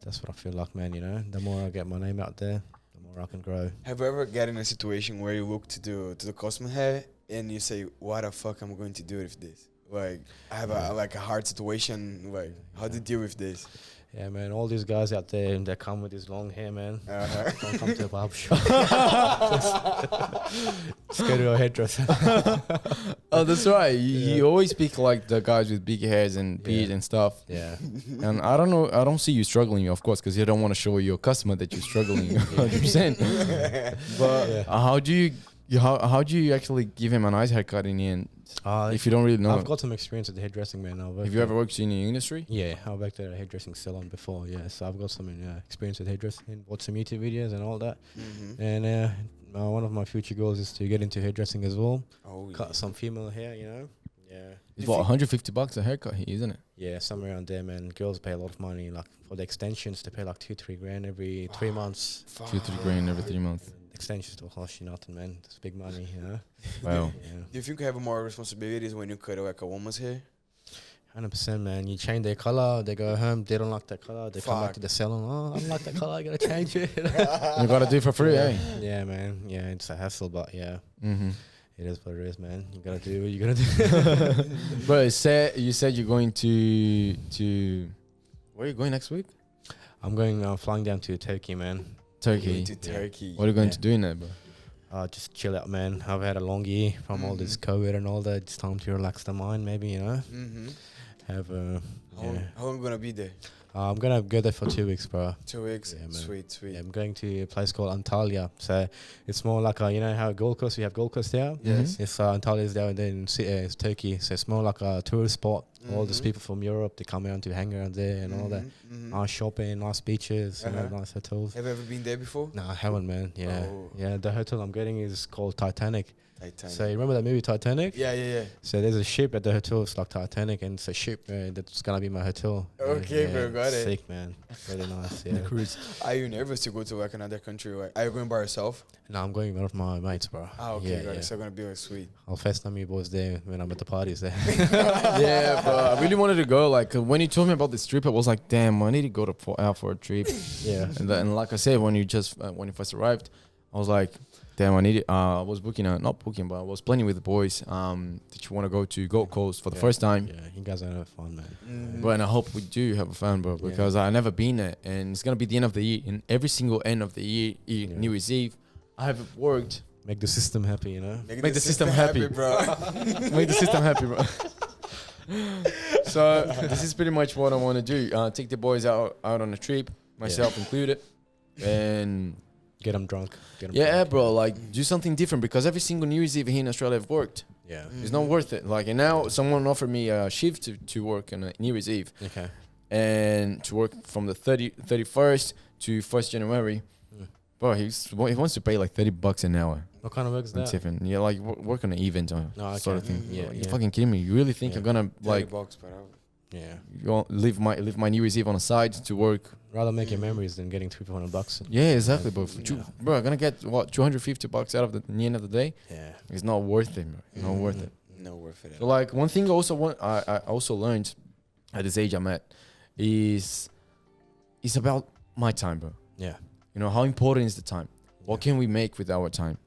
that's what I feel like, man. You know, the more I get my name out there, the more I can grow. Have you ever get in a situation where you look to the customer hair and you say, "What the fuck am I going to do with this?" Like I have a hard situation. Like how to deal with this? Yeah, man, all these guys out there, they come with this long hair, man. Don't come to a barbershop. Just go to a hairdresser. Oh, that's right. You always pick like the guys with big hairs and beard and stuff. Yeah. And I don't know, I don't see you struggling, of course, because you don't want to show your customer that you're struggling 100%. But how do you actually give him a nice haircut in the end? If you don't really know. I've got some experience with hairdressing, man. Have you ever worked in the industry? Yeah, I worked at a hairdressing salon before, so I've got some experience with hairdressing, watched some YouTube videos and all that. And one of my future goals is to get into hairdressing as well. Cut some female hair, you know. Yeah. It's about $150 a haircut here, isn't it? Yeah, somewhere around there, man. Girls pay a lot of money, like for the extensions, they pay like 2-3 grand every 3 months. 2-3 grand every 3 months. Extensions will cost you nothing, man. It's big money, you know. Wow. Do you think you have more responsibilities when you cut like a woman's hair? 100%, man. You change their color, they go home, they don't like that color, they come back to the salon, I don't like that color, I gotta change it. You gotta do it for free, eh? Yeah, man. Yeah, it's a hassle, but yeah. It is what it is, man. You gotta do what you gotta do. Bro, you said you're going to where are you going next week? I'm going flying down to Turkey, man. Turkey. To Turkey. What are you going to do in there, bro? Just chill out, man. I've had a long year from all this COVID and all that. It's time to relax the mind, maybe, you know. Have How long gonna be there? I'm gonna go there for 2 weeks, bro. 2 weeks. Yeah, man. Sweet. Yeah, I'm going to a place called Antalya. So it's more like you know how Gold Coast, we have Gold Coast there. Yes. It's Antalya is there, and then it's Turkey. So it's more like a tourist spot. All these people from Europe, they come around to hang around there and all that. Nice shopping, nice beaches, you know, nice hotels. Have you ever been there before? No, I haven't, man. Yeah, yeah. The hotel I'm getting is called Titanic. So you remember that movie Titanic? Yeah. So there's a ship at the hotel. It's like Titanic, and it's a ship that's gonna be my hotel. Okay, bro, got it. Sick, man. Really nice. Yeah. Cruise. Are you nervous to go to like another country? Like, are you going by yourself? No, I'm going with my mates, bro. Okay, got it. So gonna be like sweet. I'll FaceTime you boys there when I'm at the parties there. Yeah, bro. I really wanted to go. Like when you told me about this trip, I was like, damn, I need to go out for a trip. Yeah. And like I said, when you first arrived, I was like, damn, I need it. I was not booking, but I was planning with the boys. Did you want to go to Gold Coast for the first time? Yeah, you guys are gonna have fun, man. Bro, and I hope we do have fun, bro, because I've never been there, and it's gonna be the end of the year. And every single end of the year, New Year's Eve, I haven't worked. Make the system happy, you know. Make the system happy, bro. Make the system happy, bro. So this is pretty much what I want to do. Take the boys out on a trip, myself included, and get them drunk. Drunk. Bro, like do something different, because every single New Year's Eve here in Australia I've worked. Yeah. It's not worth it. Like, and now someone offered me a shift to work on a New Year's Eve. Okay. And to work from the 31st to 1st January. Bro, he wants to pay like $30 an hour. What kind of work is that? Tiffin. Yeah, like work on an event sort of thing. Yeah, you fucking kidding me? You really think I'm gonna like $30 per hour? Yeah. You live my New Year's Eve on the side to work. Rather make your memories than getting $300. Yeah, exactly. But bro, I'm gonna get what $250 out of the end of the day. Yeah, it's not worth it, bro. Not worth it. Not worth it. So like one thing I also learned at this age I'm at is about my time, bro. Yeah. You know, how important is the time? What can we make with our time?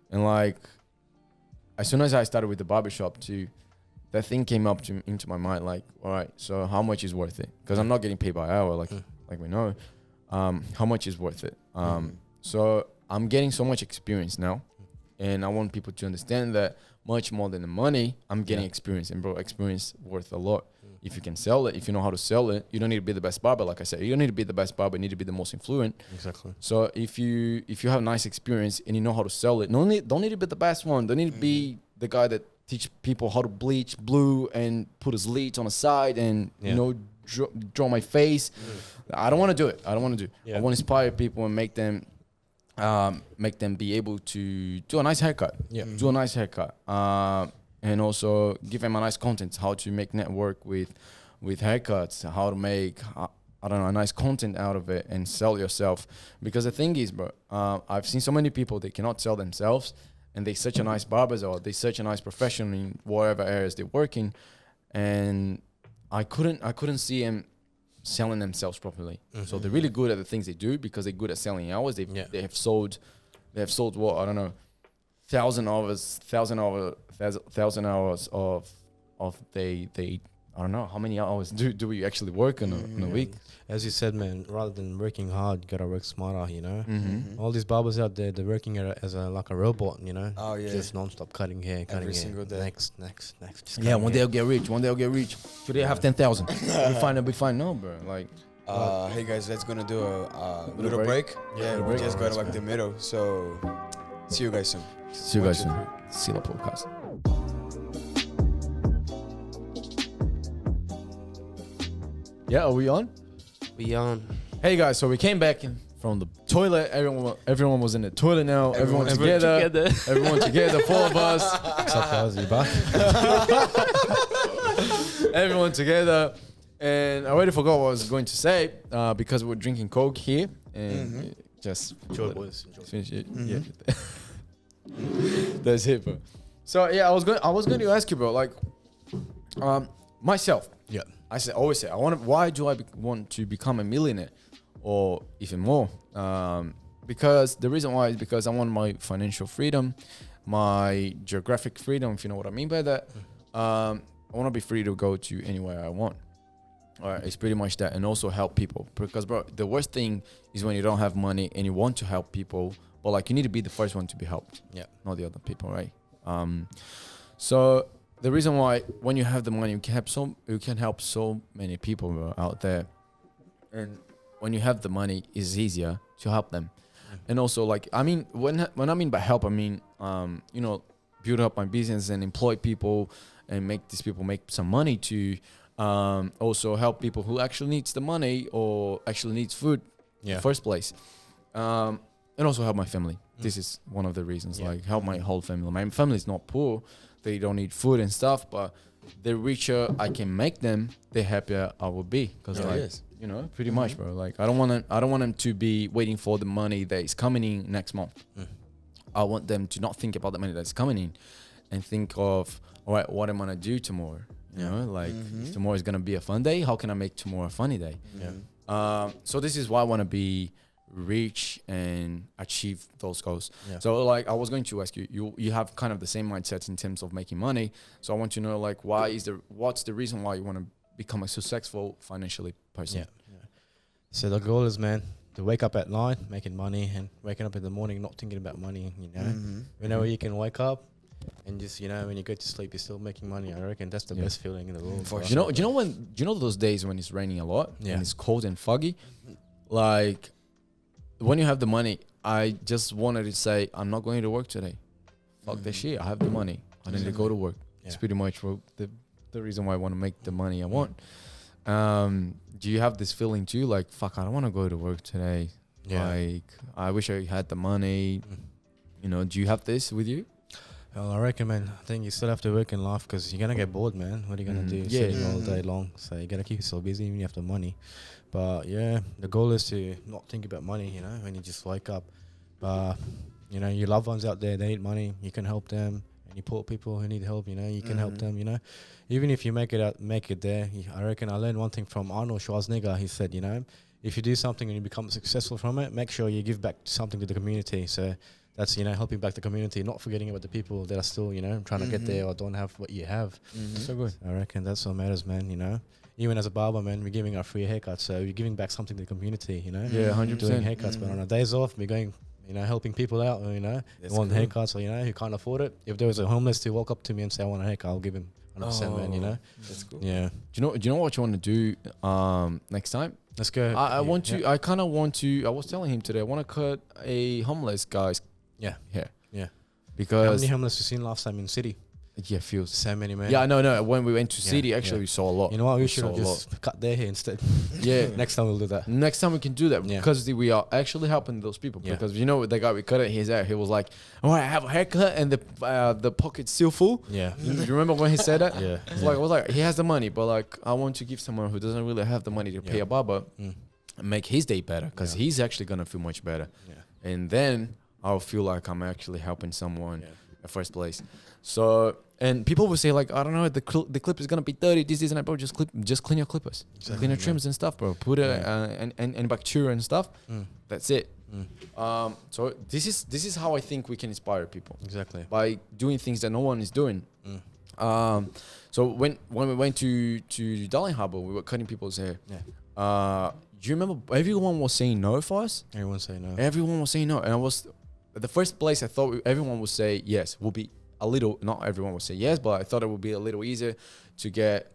And like, as soon as I started with the barbershop too, that thing came up into my mind, like, all right, so how much is worth it? Because I'm not getting paid by hour, like we know. How much is worth it? So I'm getting so much experience now, and I want people to understand that much more than the money, I'm getting experience, and bro, experience worth a lot. If you can sell it, if you know how to sell it, you don't need to be the best barber. Like I said, you don't need to be the best barber. You need to be the most influent. Exactly. So if you have nice experience and you know how to sell it, don't need to be the best one. Don't need to be the guy that teach people how to bleach blue and put his leads on the side and you know draw my face. I don't want to do it. I don't want to do. I want to inspire people and make them be able to do a nice haircut. Yeah. Do a nice haircut. And also give them a nice content, how to make network with haircuts, how to make, a nice content out of it and sell yourself. Because the thing is, bro, I've seen so many people, they cannot sell themselves, and they're such a nice barbers or they're such a nice professional in whatever areas they're working. And I couldn't see them selling themselves properly. So they're really good at the things they do because they're good at selling hours. They have sold what, I don't know, 1,000 hours of they I don't know how many hours do we actually work on a week. As you said, man, rather than working hard, you gotta work smarter, you know. All these barbers out there, they're working as like a robot, you know. Oh yeah, just non-stop cutting hair every single day. Next. Yeah, one day I'll get rich. Today I have 10,000. We'll be fine. No, bro. Like, hey guys, let's gonna do a little break. Yeah, we just got like the middle. So see you guys soon. SeiLá Podcast. Yeah, are we on? We on. Hey guys, so we came back in from the toilet. Everyone was in the toilet now. Everyone together. Everyone together. 4 of us. Everyone together. And I already forgot what I was going to say because we're drinking Coke here and just enjoy, boys. Finish it. Yeah. That's it, bro. So yeah, I was going to ask you, bro. Like, myself. Yeah. Always say, why do I want to become a millionaire, or even more? Because the reason why is because I want my financial freedom, my geographic freedom, if you know what I mean by that. I want to be free to go to anywhere I want. All right, it's pretty much that, and also help people. Because, bro, the worst thing is when you don't have money and you want to help people, but like you need to be the first one to be helped. Yeah, not the other people, right? So the reason why when you have the money, you can help so many people, bro, out there, and when you have the money, it's easier to help them. And also, like, I mean, when I mean by help, I mean, you know, build up my business and employ people and make these people make some money to also help people who actually needs the money or actually needs food in the first place. And also help my family. This is one of the reasons, like help my whole family. My family is not poor. They don't need food and stuff, but the richer I can make them, the happier I will be. Because you know, pretty much, bro. Like I don't want them to be waiting for the money that is coming in next month. I want them to not think about the money that's coming in and think of, all right, what am I gonna do tomorrow? You know, like tomorrow is gonna be a fun day. How can I make tomorrow a funny day? So this is why I want to be rich and achieve those goals. So like I was going to ask you have kind of the same mindset in terms of making money. So I want to know, like, what's the reason why you want to become a successful financially person? So the goal is, man, to wake up at night making money, and waking up in the morning not thinking about money. You know, whenever you can wake up and just, you know, when you go to sleep you're still making money. I reckon that's the best feeling in the world. Do you know those days when it's raining a lot and it's cold and foggy? Like when you have the money, I just wanted to say, I'm not going to work today. Fuck that shit. I have the money. I need to go to work. It's pretty much the reason why I want to make the money I want. Do you have this feeling too? Like, fuck, I don't want to go to work today. Like, I wish I had the money. You know, do you have this with you? Well, I reckon, man, I think you still have to work in life because you're going to get bored, man. What are you going to do sitting all day long? So you got to keep yourself busy even if you have the money. But yeah, the goal is to not think about money, you know, when you just wake up. You know, your loved ones out there, they need money. You can help them. And you poor people who need help, you know, you can help them, you know. Even if you make it there, I reckon I learned one thing from Arnold Schwarzenegger. He said, you know, if you do something and you become successful from it, make sure you give back something to the community. So that's, you know, helping back the community, not forgetting about the people that are still, you know, trying to get there or don't have what you have. So good. I reckon that's what matters, man, you know. Even as a barber, man, we're giving our free haircuts, so we're giving back something to the community, you know. 100%. Doing haircuts, but on our days off, we're going, you know, helping people out, you know, who want haircuts or, you know, who can't afford it. If there was a homeless to walk up to me and say, I want a haircut, I'll give him 100%, man, you know. That's cool. Yeah. Do you know what you want to do next time? Let's go. I was telling him today, I want to cut a homeless guy's hair. Yeah. Because how many homeless you seen last time in the city? Yeah, feels so many, man. Yeah, no. When we went to city, actually, we saw a lot. You know what? We should have just cut their hair instead. Next time we'll do that. Next time we can do that because we are actually helping those people. Because you know the guy we cut his hair, he was like, "Oh, I have a haircut and the pocket's still full." Yeah. You remember when he said that? I was like, he has the money, but like, I want to give someone who doesn't really have the money to pay a barber and make his day better because he's actually gonna feel much better. And then I'll feel like I'm actually helping someone in the first place. So. And people will say like, I don't know, the clip is gonna be dirty. This and that, bro. Just clean your clippers, clean your trims and stuff, bro. Put and bacteria and stuff. That's it. So this is how I think we can inspire people. Exactly. By doing things that no one is doing. So when we went to Darling Harbour, we were cutting people's hair. Do you remember everyone was saying no for us? Everyone was saying no, and I was at the first place. I thought everyone would say yes. Will be. A little, not everyone would say yes, but I thought it would be a little easier to get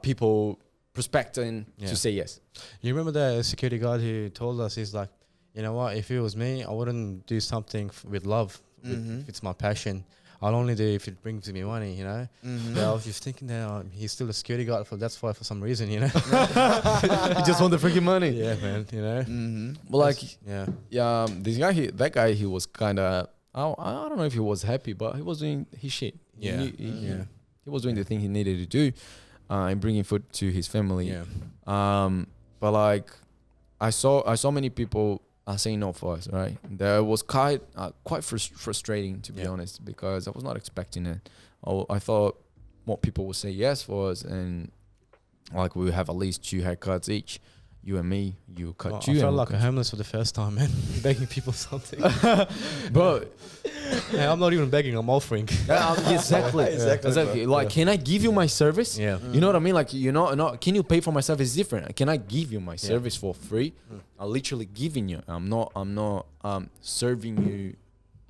people prospecting to say yes. You remember the security guard who told us, he's like, you know what, if it was me, I wouldn't do something with love. If it's my passion. I'll only do if it brings me money, you know. But I was just thinking that he's still a security guard, that's why for some reason, you know. He just want the freaking money. Yeah, man, you know. But like, this guy, that guy, he was kind of, I don't know if he was happy, but he was doing his shit. He was doing the thing he needed to do, and bringing food to his family. But like, I saw many people saying no for us. Right, that was quite frustrating, to be honest, because I was not expecting it. I thought more people would say yes for us, and like we would have at least 2 haircuts each. You and me, you cut you. I felt like a homeless for the first time, man. Begging people something. Bro, Hey, I'm not even begging, I'm offering. Exactly. Like, can I give you my service? Yeah. You know what I mean? Like, can you pay for my service? It's different. Can I give you my service for free? I'm literally giving you. I'm not serving you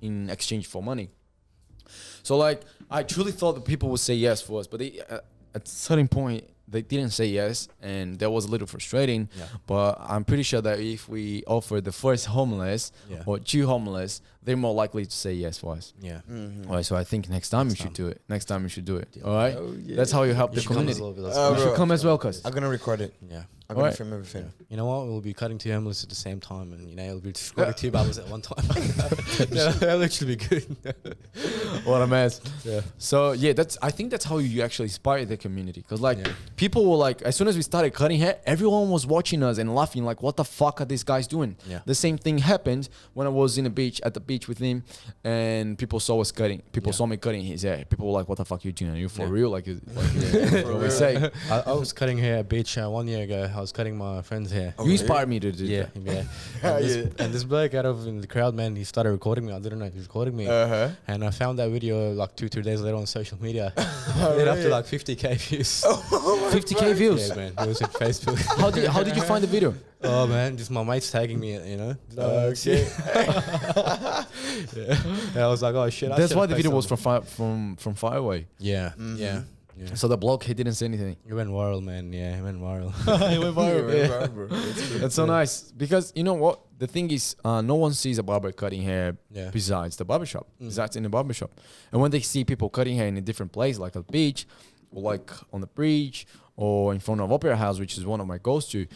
in exchange for money. So like, I truly thought that people would say yes for us, but at a certain point, they didn't say yes, and that was a little frustrating. Yeah. But I'm pretty sure that if we offer the first homeless or 2 homeless, they're more likely to say yes for us. Yeah. All right. So I think next time we should do it. Next time we should do it. All right. Oh, yeah. That's how you help the community. You should come as well, cuz. I'm gonna record it. Yeah. I'm gonna film everything. Yeah. You know what? We'll be cutting 2 homeless at the same time, and it'll be recording 2 barbers at one time. That'll actually be good. What a mess. Yeah. So I think that's how you actually inspire the community, because people were like, as soon as we started cutting hair, everyone was watching us and laughing like, what the fuck are these guys doing? Yeah. The same thing happened when I was at the beach with him, and people saw us cutting. People saw me cutting his hair. People were like, what the fuck are you doing? Are you for real? Like what we say. I was cutting hair at beach 1 year ago. I was cutting my friend's hair. You inspired me to do that. Yeah. And this bloke out of the crowd, man, he started recording me. I didn't know he was recording me. And I found that video like 2-3 days later on social media. It up to like 50k views. 50k views? Yeah, man. It was on Facebook. How did you find the video? Oh man, just my mates tagging me, Okay. I was like, oh shit. That's why the video was from far away. Yeah. Yeah. So the bloke, he didn't say anything. It went viral, man. Yeah, it went viral. It went viral. That's so nice, because you know what? The thing is, no one sees a barber cutting hair besides the barbershop. Besides in the barbershop. And when they see people cutting hair in a different place, like a beach, or like on the bridge, or in front of Opera House, which is one of my goals to,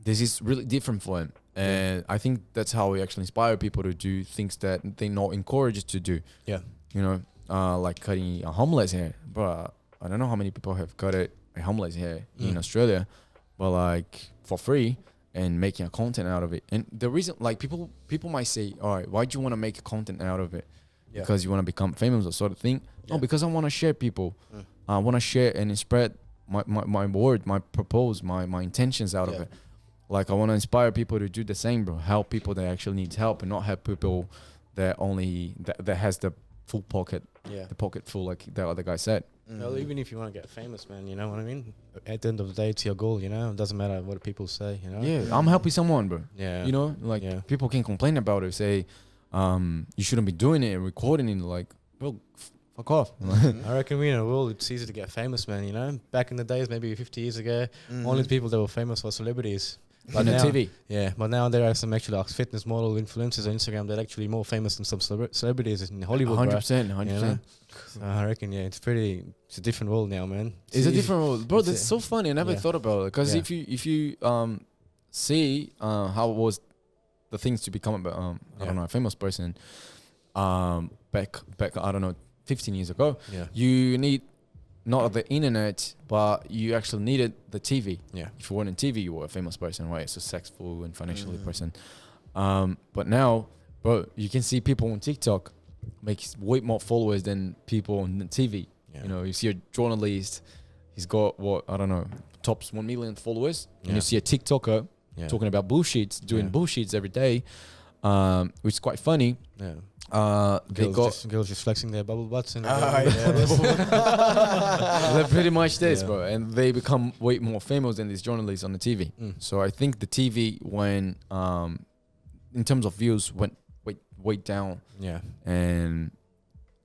this is really different for them. And I think that's how we actually inspire people to do things that they're not encouraged to do. Yeah. You know? Like cutting a homeless hair, but I don't know how many people have cut a homeless hair in Australia, but like for free, and making a content out of it. And the reason, like people might say, all right, why do you want to make a content out of it? Because you want to become famous or sort of thing? No, because I want to share people. I want to share and spread my word, my purpose, my intentions out of it. Like I want to inspire people to do the same, bro. Help people that actually need help, and not help people that that has the full pocket, the pocket full, like the other guy said. Well, even if you want to get famous, man, you know what I mean? At the end of the day, it's your goal, you know? It doesn't matter what people say, you know? Yeah, I'm helping someone, bro. Yeah. You know, like people can complain about it, say, you shouldn't be doing it and recording it, like, well, fuck off. I reckon we in a world, it's easy to get famous, man, you know? Back in the days, maybe 50 years ago, only the people that were famous were celebrities. Like on TV. Yeah, but now there are some actually like fitness model influencers on Instagram that are actually more famous than some celebrities in Hollywood. 100%. You know? So I reckon, it's a different world now, man. It's a different world. Bro, that's so funny. I never thought about it. Because if you see how was the things to become I don't know, a famous person back I don't know, 15 years ago, you need not the internet, but you actually needed the TV. Yeah. If you weren't on TV, you were a famous person, right? Successful and financially person. But now, bro, you can see people on TikTok make way more followers than people on the TV. Yeah. You know, you see a journalist, he's got tops 1 million followers. And you see a TikToker talking about bullshits, doing bullshits every day, which is quite funny. Yeah. Girls just flexing their bubble butts and they're pretty much this, bro, and they become way more famous than these journalists on the TV. So I think the TV, when in terms of views, went way down, and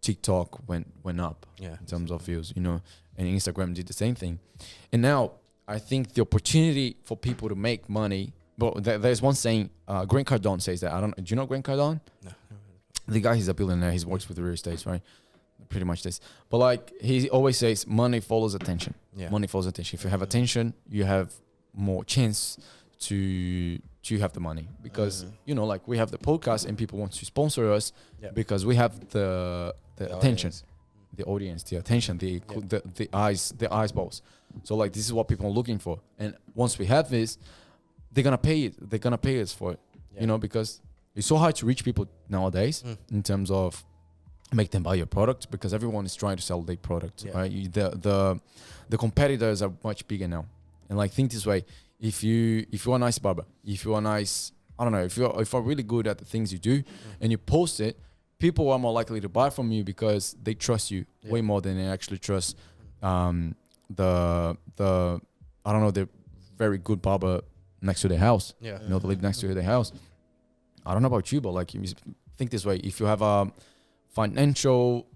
TikTok went up in terms of views, you know, and Instagram did the same thing. And now I think the opportunity for people to make money, but there's one saying, Grant Cardone says that. Do you know Grant Cardone? No. The guy, he's a billionaire. He works with the real estate, right? Pretty much this. But like he always says, money follows attention. Yeah. Money follows attention. If you have attention, you have more chance to have the money, because you know, like we have the podcast and people want to sponsor us because we have the attention, the audience, the attention, the eyeballs. So like this is what people are looking for, and once we have this, they're gonna pay it. They're gonna pay us for it. You know, because it's so hard to reach people nowadays in terms of make them buy your product, because everyone is trying to sell their product, right? The competitors are much bigger now. And like think this way, if you're a nice barber, if you're a nice I don't know, if you're really good at the things you do and you post it, people are more likely to buy from you because they trust you way more than they actually trust the I don't know, the very good barber next to their house. Yeah. You know, they live next to their house. I don't know about you, but like, you think this way: if you have a financial,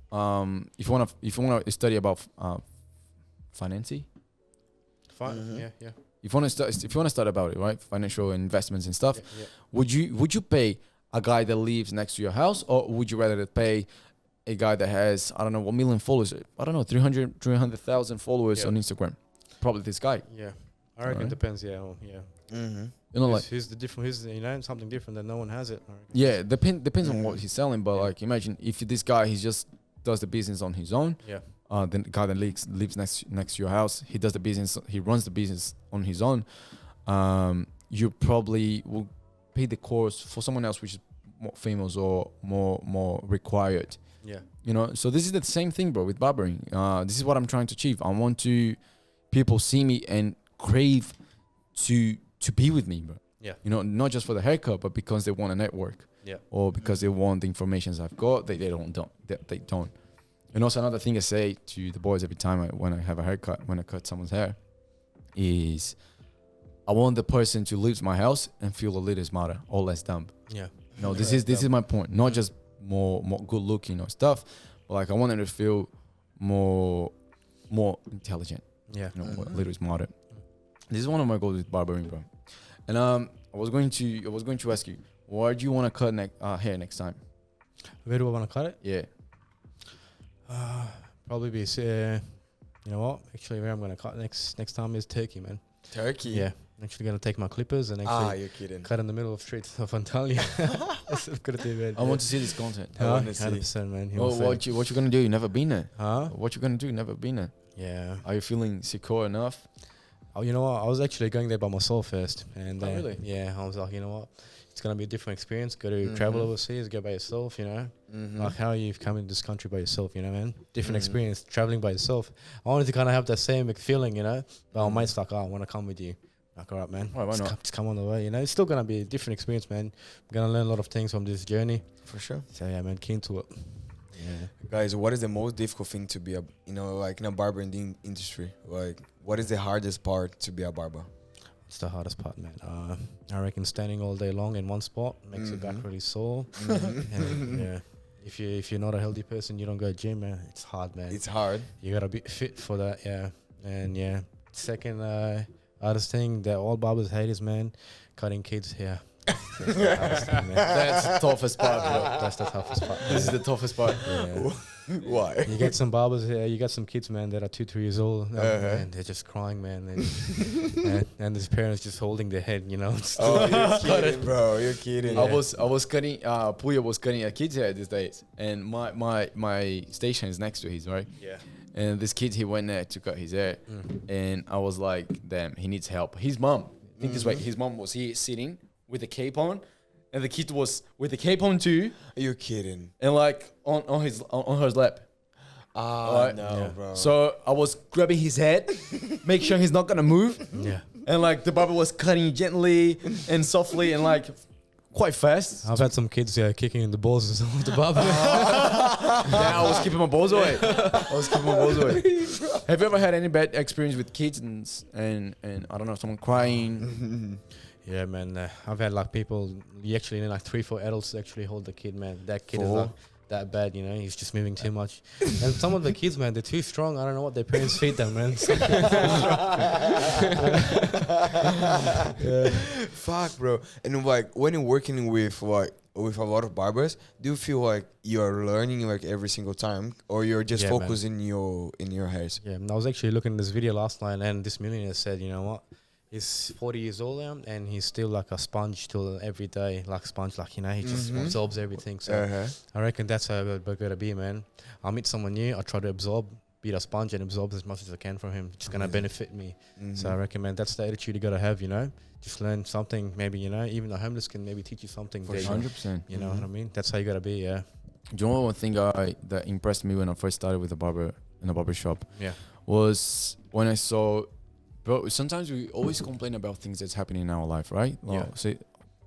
if you wanna study about financing, yeah. if you want to start about it, right? Financial investments and stuff. Yeah. Would you pay a guy that lives next to your house, or would you rather pay a guy that has, I don't know, 1 million followers? I don't know, 300,000 followers on Instagram. Probably this guy. Yeah, I reckon it depends. Yeah, You know, like he's something different that no one has it. Yeah, depends on what he's selling. But like, imagine if this guy, he just does the business on his own. Yeah. Then the guy that lives next to your house, he does the business, he runs the business on his own. You probably will pay the course for someone else which is more famous or more required. Yeah. You know, so this is the same thing, bro, with barbering. This is what I'm trying to achieve. I want people see me and crave to be with me, bro. Yeah. You know, not just for the haircut, but because they want a network. Yeah. Or because they want the information I've got. They don't. And also another thing I say to the boys every time when I have a haircut, when I cut someone's hair, is I want the person to leave my house and feel a little smarter or less dumb. Yeah. No, this is my point. Not just more good looking or stuff, but like I want them to feel more intelligent. Yeah. You know, a little smarter. This is one of my goals with barbering, bro. And I was going to ask you, where do you want to cut hair next time? Where do I want to cut it? Yeah. Probably be you know what? Actually, where I'm gonna cut next time is Turkey, man. Turkey? Yeah. I'm actually gonna take my clippers and actually you're kidding. cut in the middle of streets of Antalya. That's what I'm gonna do, man. I want to see this content. 100%, man. Oh, what you gonna do? You never been there. Huh? What you gonna do? Never been there. Yeah. Are you feeling secure enough? Oh, you know what? I was actually going there by myself first, and really? Yeah, I was like, you know what? It's gonna be a different experience. Go to travel overseas, go by yourself. You know, like how you've come into this country by yourself. You know, man, different experience traveling by yourself. I wanted to kind of have that same feeling, you know. But my mate's like, I want to come with you. Like, all right, man. Why not? Just come on the way. You know, it's still gonna be a different experience, man. I'm gonna learn a lot of things from this journey. For sure. So yeah, man, keen to it. Yeah. Guys, what is the most difficult thing to be in a barber industry? Like, what is the hardest part to be a barber? It's the hardest part, man. I reckon standing all day long in one spot makes your back really sore. And, yeah, if you're not a healthy person, you don't go to gym, man. It's hard, man. It's hard. You gotta be fit for that, yeah. And yeah, second hardest thing that all barbers hate is, man, cutting kids' hair. That's the hardest thing, man. That's the toughest part, bro. That's the toughest part. This is the toughest part. Yeah. Why? You get some barbers here. You got some kids, man, that are 2-3 years old, and they're just crying, man. And his parents just holding their head, you know. Oh, you're kidding, bro. You're kidding. Yeah. I was cutting. Puya was cutting a kid's hair these days, and my station is next to his, right? Yeah. And this kid, he went there to cut his hair, and I was like, damn, he needs help. His mom, think this way, his mom was here sitting with a cape on, and the kid was with the cape on too. You're kidding. And like on her lap. No, bro. So I was grabbing his head, make sure he's not gonna move. Yeah. And like the barber was cutting gently and softly and like quite fast. I've had some kids kicking in the balls with the barber. Yeah, I was keeping my balls away. Have you ever had any bad experience with kids and I don't know, someone crying? Yeah, man. I've had like people, you actually need like 3-4 adults to actually hold the kid, man. That kid is like that bad, you know. He's just moving too much. And some of the kids, man, they're too strong. I don't know what their parents feed them, man. Fuck, bro. And like when you're working with a lot of barbers, do you feel like you're learning like every single time, or you're just focused in your hairs? Yeah, I was actually looking at this video last night, and this millionaire said, you know what? He's 40 years old now, and he's still like a sponge till every day, like sponge, like, you know, he just absorbs everything. So I reckon that's how we're gonna be, man. I'll meet someone new, I try to be a sponge and absorb as much as I can from him. It's gonna benefit me. So I reckon, man, that's the attitude you gotta have, you know. Just learn something, maybe, you know, even a homeless can maybe teach you something. For 100%. You know what I mean? That's how you gotta be, yeah. Do you know one thing that impressed me when I first started with a barber in a barber shop? Yeah. Was when I saw. Bro, sometimes we always complain about things that's happening in our life, right? Well, Yeah. so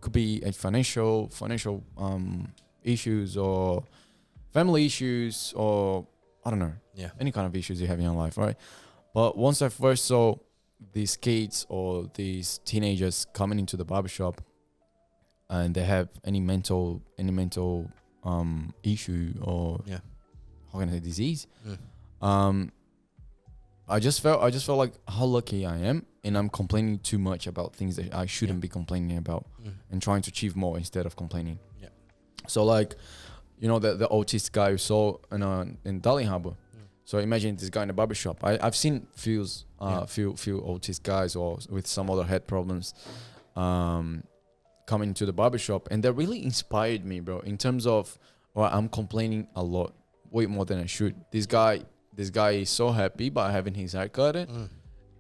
could be a financial issues or family issues or I don't know, any kind of issues you have in your life, right? But once I first saw these kids or these teenagers coming into the barbershop and they have any mental issue or how can I say disease, I just felt like how lucky I am, and I'm complaining too much about things that I shouldn't be complaining about, and trying to achieve more instead of complaining. Yeah. So like, you know, the autist guy you saw in Darling Harbour. So imagine this guy in the barbershop. I've seen few autist guys or with some other head problems coming to the barbershop, and that really inspired me, bro, in terms of I'm complaining a lot, way more than I should. This guy is so happy by having his hair cut,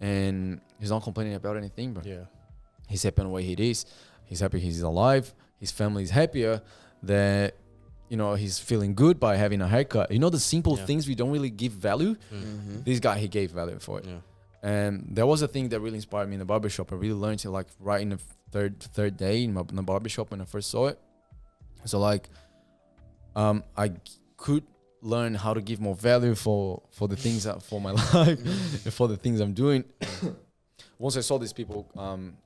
and he's not complaining about anything, bro. Yeah. He's happy the way he is. He's happy he's alive. His family is happier that, you know, he's feeling good by having a haircut. You know, the simple things we don't really give value. This guy, he gave value for it. Yeah. And there was a thing that really inspired me in the barbershop. I really learned it like right in the third day in the barbershop when I first saw it. So like, I could learn how to give more value for the things for my life and for the things I'm doing. Once I saw these people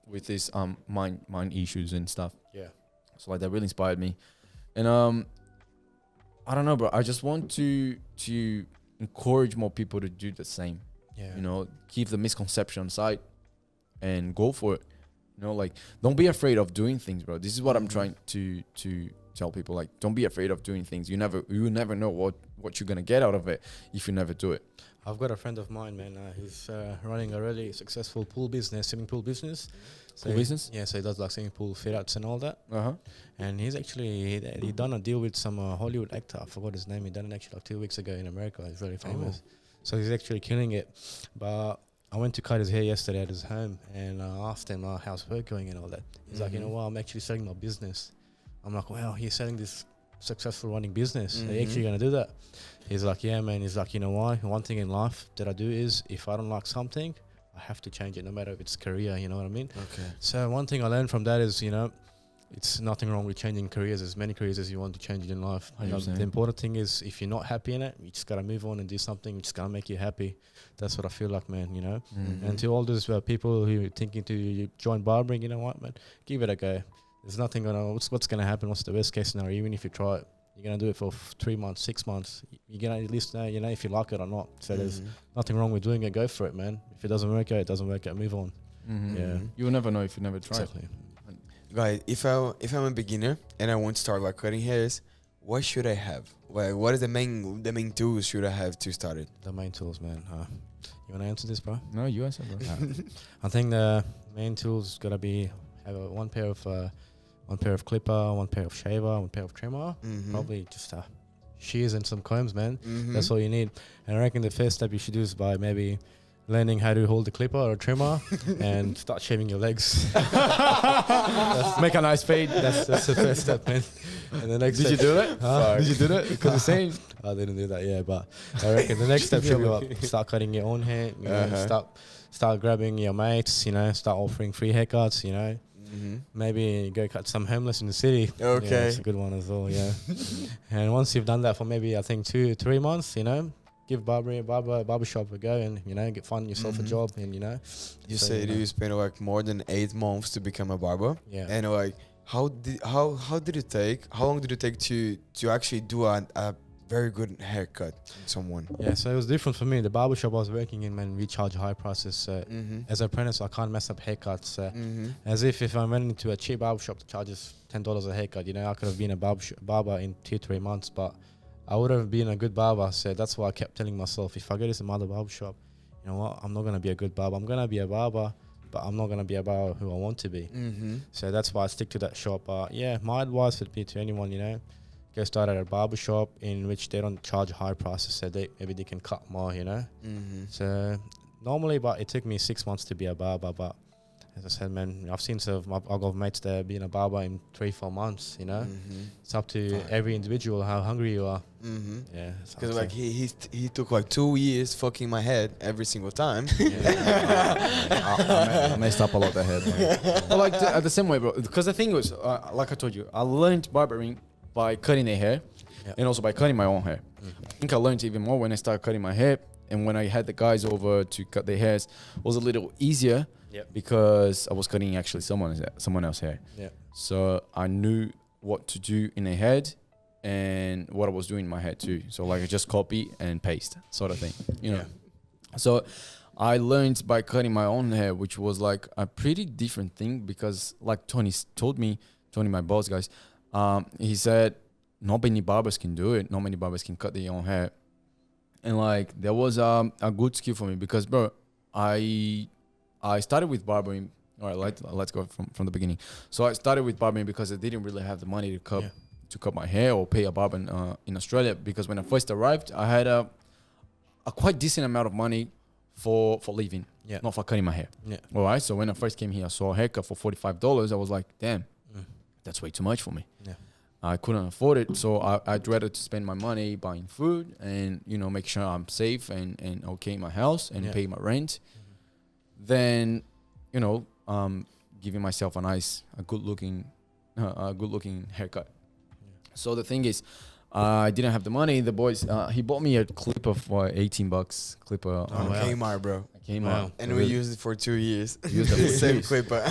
with these mind issues and stuff. Yeah. So like that really inspired me. And I don't know, bro. I just want to encourage more people to do the same. Yeah. You know, keep the misconception aside and go for it. You know, like don't be afraid of doing things, bro. This is what I'm trying to tell people. Like, don't be afraid of doing things. You never know what you're gonna get out of it if you never do it. I've got a friend of mine, man. He's running a really successful swimming pool business. So business? Yeah, so he does like swimming pool fit-outs and all that. And he's actually he done a deal with some Hollywood actor. I forgot his name. He done it actually like 2 weeks ago in America. He's really famous. So he's actually killing it. But I went to cut his hair yesterday at his home, and I asked him how's work going and all that. He's like, you know what, I'm actually selling my business. I'm like, wow, he's selling this successful running business. Are you actually going to do that? He's like, yeah, man. He's like, you know why? One thing in life that I do is if I don't like something, I have to change it, no matter if it's career, you know what I mean? Okay. So one thing I learned from that is, you know, it's nothing wrong with changing careers. There's many careers as you want to change in life. You know, the important thing is if you're not happy in it, you just got to move on and do something which is going to make you happy. That's what I feel like, man, you know? And to all those people who are thinking to join barbering, you know what, man? Give it a go. There's nothing going to, what's going to happen? What's the worst case scenario? Even if you try it, you're going to do it for 3 months, 6 months. You're going to at least know, you know, if you like it or not. So there's nothing wrong with doing it. Go for it, man. If it doesn't work out, it doesn't work out. Move on. Yeah. You'll never know if you never try. Exactly. Guys, if I'm a beginner and I want to start like cutting hairs, what should I have? What is the main tools should I have to start it? The main tools, man. You want to answer this, bro? No, you answer, bro. I think the main tools gotta be have one pair of clipper, one pair of shaver, one pair of trimmer. Probably just shears and some combs, man. That's all you need. And I reckon the first step you should do is by maybe learning how to hold the clipper or trimmer and start shaving your legs. Make a nice fade. That's the first step, man. And the next Did you do that? Did you do that? Because the same. I didn't do that, yeah. But I reckon the next step should be like start cutting your own hair. You know, start grabbing your mates. You know, start offering free haircuts. You know. Maybe go cut some homeless in the city. Okay, yeah, that's a good one as well. Yeah. And once you've done that for maybe I think 2-3 months, you know, give barbershop a go, and you know, find yourself a job, and you know. You said you spent like more than 8 months to become a barber. Yeah. And like, how long did it take to actually do a very good haircut on someone? Yeah, so it was different for me. The barbershop I was working in, man, we charge high prices. As an apprentice, I can't mess up haircuts. As if I went into a cheap barbershop that charges $10 a haircut, you know, I could have been a barber in 2-3 months, but I would have been a good barber. So that's why I kept telling myself, if I go to some other barbershop, you know what, I'm not going to be a good barber. I'm going to be a barber, but I'm not going to be a barber who I want to be. So that's why I stick to that shop. Yeah, my advice would be to anyone, you know, go start at a barbershop in which they don't charge high prices, so maybe they can cut more, you know. So normally, but it took me 6 months to be a barber, but as I said, man, I've seen some. I've got mates there being a barber in 3-4 months. You know, it's up to every individual how hungry you are. Yeah, because like he took like 2 years fucking my head every single time. I messed up a lot that head. But like the same way, bro. Because the thing was, like I told you, I learned barbering by cutting their hair, and also by cutting my own hair. I think I learned even more when I started cutting my hair, and when I had the guys over to cut their hairs, it was a little easier. Because I was cutting actually someone else's hair. So I knew what to do in their head and what I was doing in my head too. So like I just copy and paste sort of thing, you know. So I learned by cutting my own hair, which was like a pretty different thing because like Tony, my boss guys, he said not many barbers can do it. Not many barbers can cut their own hair. And like there was a good skill for me because bro, I started with barbering. All right, let's go from the beginning. So I started with barbering because I didn't really have the money to cut my hair or pay a barber in Australia. Because when I first arrived, I had a quite decent amount of money for living, not for cutting my hair. All right. So when I first came here, I saw a haircut for $45. I was like, damn, that's way too much for me. I couldn't afford it, so I'd rather to spend my money buying food and make sure I'm safe and okay in my house and pay my rent. Then, giving myself a good looking haircut. So the thing is, I didn't have the money. The boys, he bought me a clip of $18 clipper. Kmart, bro. Wow. And we used it for 2 years. Used it for same clipper.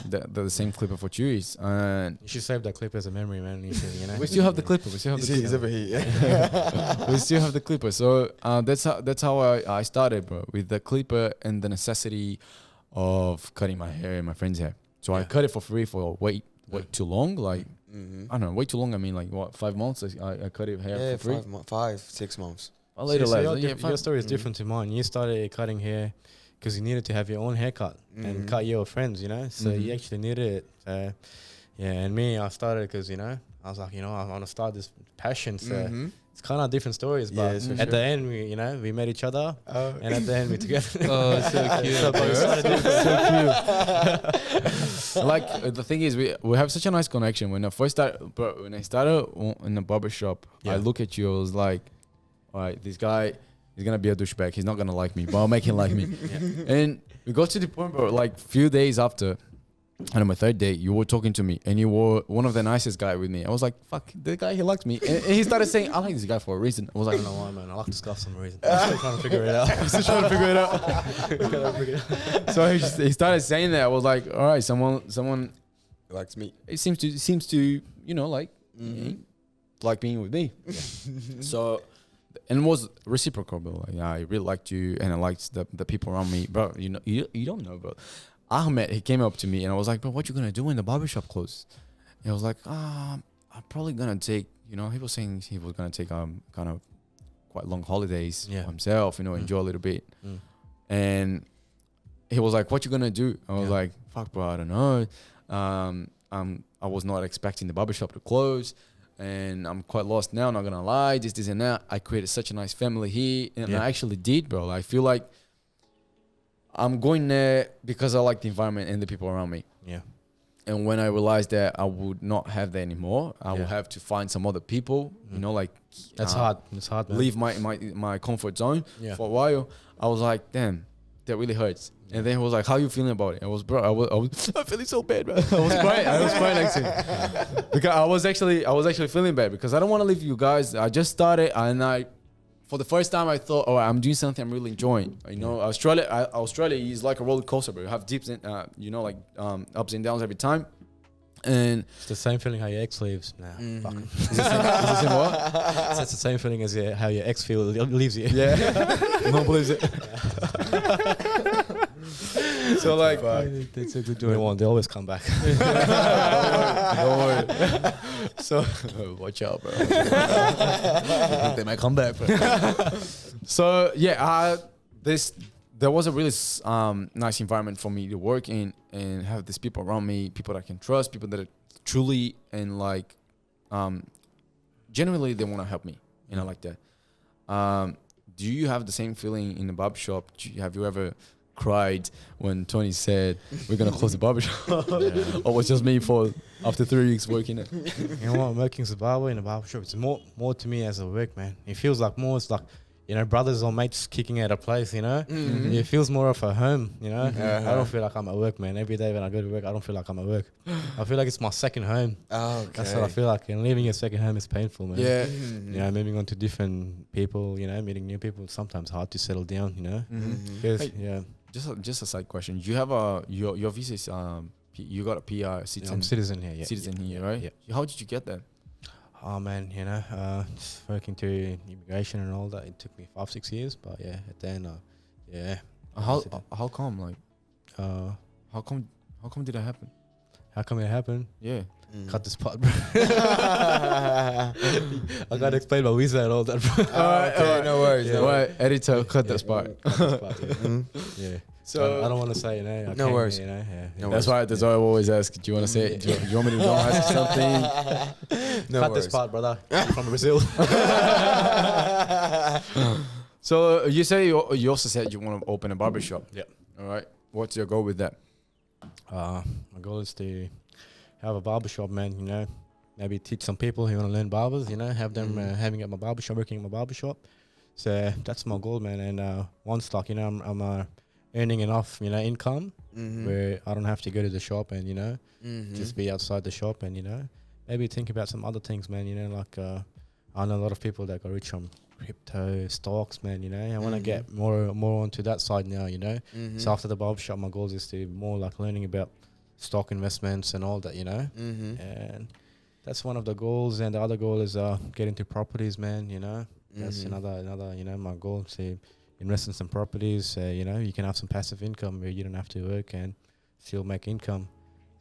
The same clipper for 2 years. And you should save that clip as a memory, man. You should, we still have the clipper. He's over here. We still have the clipper. So that's how I started, bro, with the clipper and the necessity of cutting my hair and my friend's hair. So I cut it for free for way too long, like. I don't know, way too long. I mean, like what, 5 months? I cut it hair for free. 6 months. Your story is different to mine. You started cutting hair because you needed to have your own haircut and cut your friends. So you actually needed it. And me, I started because I was like, I want to start this passion. So it's kind of different stories, but at the end, we met each other, and at the end, we together. Oh, so cute. Like the thing is, we have such a nice connection. When I started in the barbershop, I look at you, I was like, all right, this guy is gonna be a douchebag. He's not gonna like me, but I'll make him like me. And we got to the point, bro, like few days after, and on my third day, you were talking to me, and you were one of the nicest guy with me. I was like, fuck, the guy, he likes me. And he started saying, I like this guy for a reason. I was like, I don't know why, man. I like this guy for some reason. I'm still trying to figure it out. So he started saying that. I was like, all right, someone likes me. It seems to like being with me. So, and it was reciprocal, bro. Like, I really liked you, and I liked the people around me, bro. You don't know, bro. Ahmed, he came up to me and I was like, bro, what you gonna do when the barbershop closes? And I was like, I'm probably gonna take, he was saying he was gonna take kind of quite long holidays for himself, enjoy a little bit. And he was like, what you gonna do? I was like, fuck, bro, I don't know. I was not expecting the barbershop to close, and I'm quite lost now, not gonna lie, this and that. I created such a nice family here, and I actually did, bro. I feel like I'm going there because I like the environment and the people around me. And when I realized that I would not have that anymore, I would have to find some other people, that's hard. It's hard, man. Leave my comfort zone for a while. I was like, damn, that really hurts. And then he was like, how you feeling about it? I was feeling so bad, bro. I was crying actually. Because I was actually feeling bad because I don't want to leave you guys. I just started, and for the first time, I thought, I'm doing something I'm really enjoying. Australia is like a roller coaster, but you have dips and, ups and downs every time. And it's the same feeling how your ex leaves. Nah, fuck. Is this in what? It's the same feeling as how your ex leaves you. Yeah. No one believes it. So like, that's a good one. They always come back. Don't worry. So watch out, bro. They might come back. Bro. So yeah, there was a really nice environment for me to work in and have these people around me, people that I can trust, people that are truly and like genuinely they want to help me, like that. Do you have the same feeling in the barbershop? Have you ever cried when Tony said we're gonna close the barbershop, or was just me for after 3 weeks working it? You know what? Working as a barber in a barbershop, it's more to me as a work, man. It feels like more. It's like, you know, brothers or mates kicking out a place, you know? It feels more of a home, you know? I don't feel like I'm at work, man. Every day when I go to work, I don't feel like I'm at work. I feel like it's my second home. Okay. That's what I feel like. And leaving your second home is painful, man. Yeah. You know, moving on to different people, you know, meeting new people, it's sometimes hard to settle down, you know? Because, Hey, Just a side question. You have your visa is, you got a PR citizen. I'm citizen here, yeah. Citizen here, right? Yeah. How did you get that? Oh man, you know, just working through immigration and all that. It took me 5-6 years, but yeah, at the end, How come like uh, how come did that happen? how come it happened? Yeah. Cut this part, bro. I gotta explain my visa and all that, bro. Okay, no worries. Yeah. No worries. Right, editor, cut that part. Cut this part, yeah. Yeah. So I don't want to say, you know. No worries. You know, No that's why I always ask. Do you want to say it? Do you want me to ask something? No Cut worries. this part, brother. I'm from Brazil. So you say you also said you want to open a barbershop. Yeah. All right. What's your goal with that? My goal is to have a barbershop, man, you know. Maybe teach some people who want to learn barbers, you know, have them having at my barbershop, working at my barbershop. So that's my goal, man. And once, like, you know, I'm earning enough, you know, income where I don't have to go to the shop and, you know, just be outside the shop and, you know, maybe think about some other things, man, you know, like I know a lot of people that got rich from crypto, stocks, man, you know. I want to get more onto that side now, you know. So after the barbershop, my goal is to more like learning about stock investments and all that, you know. And that's one of the goals. And the other goal is get into properties, man, you know. That's another, you know, my goal to invest in some properties. You know, you can have some passive income where you don't have to work and still make income.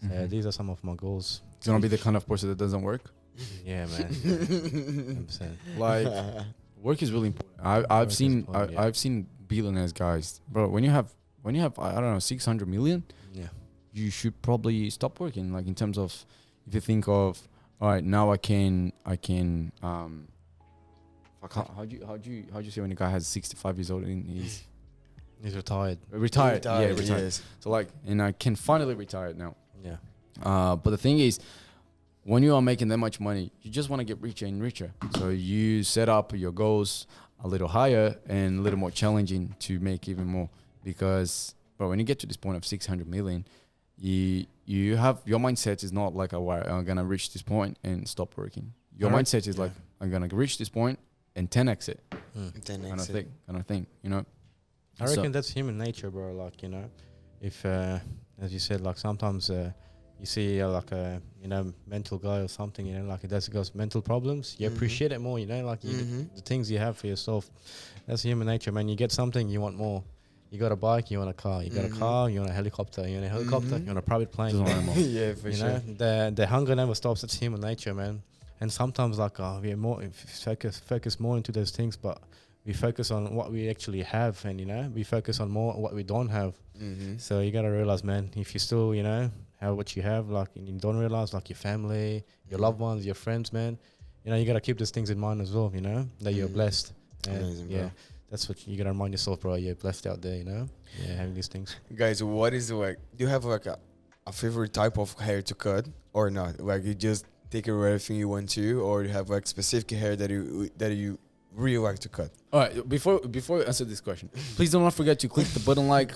So these are some of my goals. Do you want to be the kind of person that doesn't work? Yeah, man. 100%. Like, work is really important. I've seen billionaires, guys, bro. When you have I don't know 600 million, you should probably stop working. Like in terms of, if you think of, all right, now I can how do you say when a guy has 65 years old and he's retired. Retired. Yes. So like, and I can finally retire now. Yeah. But the thing is, when you are making that much money, you just want to get richer and richer. So you set up your goals a little higher and a little more challenging to make even more. Because, bro, when you get to this point of 600 million, you have, your mindset is not like, oh, I'm gonna reach this point and stop working. Your mindset is like, I'm gonna reach this point and 10x it. 10x kind of thing, you know. I reckon that's human nature, bro. Like, you know, if as you said, like sometimes you see like a, you know, mental guy or something, you know, like it does got mental problems, you appreciate it more, you know, like the things you have for yourself. That's human nature, man. You get something, you want more. You got a bike, you want a car. You got a car, you want a helicopter. You want a helicopter, you want a private plane. You want more. Yeah, for sure. Know, the hunger never stops. It's human nature, man. And sometimes, like, we're more focus more into those things, but we focus on what we actually have, and you know, we focus on more what we don't have. So you gotta realize, man, if you still, you know, have what you have, like, and you don't realize, like, your family, your loved ones, your friends, man, you know, you gotta keep those things in mind as well. You know, that you're blessed. And amazing, yeah. bro. That's what you gotta remind yourself, bro. You're blessed out there, you know. Yeah, having these things. Guys, what is like? Do you have like a favorite type of hair to cut or not? Like you just take it wherever you want to, or you have like specific hair that you really like to cut? All right, before you answer this question, please do not forget to click the button like,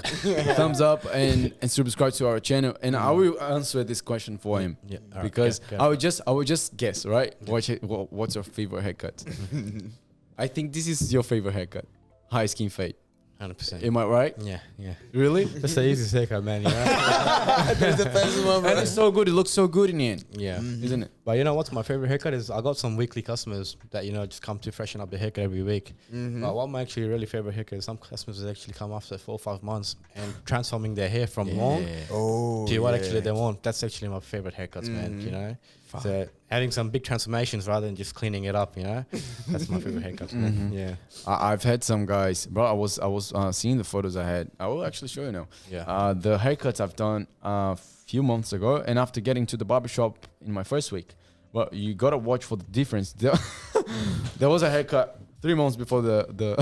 thumbs up, and subscribe to our channel. And I will answer this question for him. Yeah, because I would just guess, right? What's your favorite haircut? I think this is your favorite haircut. High skin fade. 100%. Am I right? Yeah. Really? That's the easiest haircut, man. You know? That's the best one, And it's so good. It looks so good in the end. Yeah. Isn't it? But you know what's my favorite haircut is? I got some weekly customers that, you know, just come to freshen up the haircut every week. But what my actually really favorite haircut is some customers that actually come after 4 or 5 months and transforming their hair from long to what actually they want. That's actually my favorite haircuts, man. You know, so having some big transformations rather than just cleaning it up. You know, that's my favorite haircuts, man. Yeah. I've had some guys, bro. I was seeing the photos I had. I will actually show you now. Yeah. The haircuts I've done a few months ago, and after getting to the barbershop in my first week. Well, you gotta watch for the difference. There was a haircut 3 months before the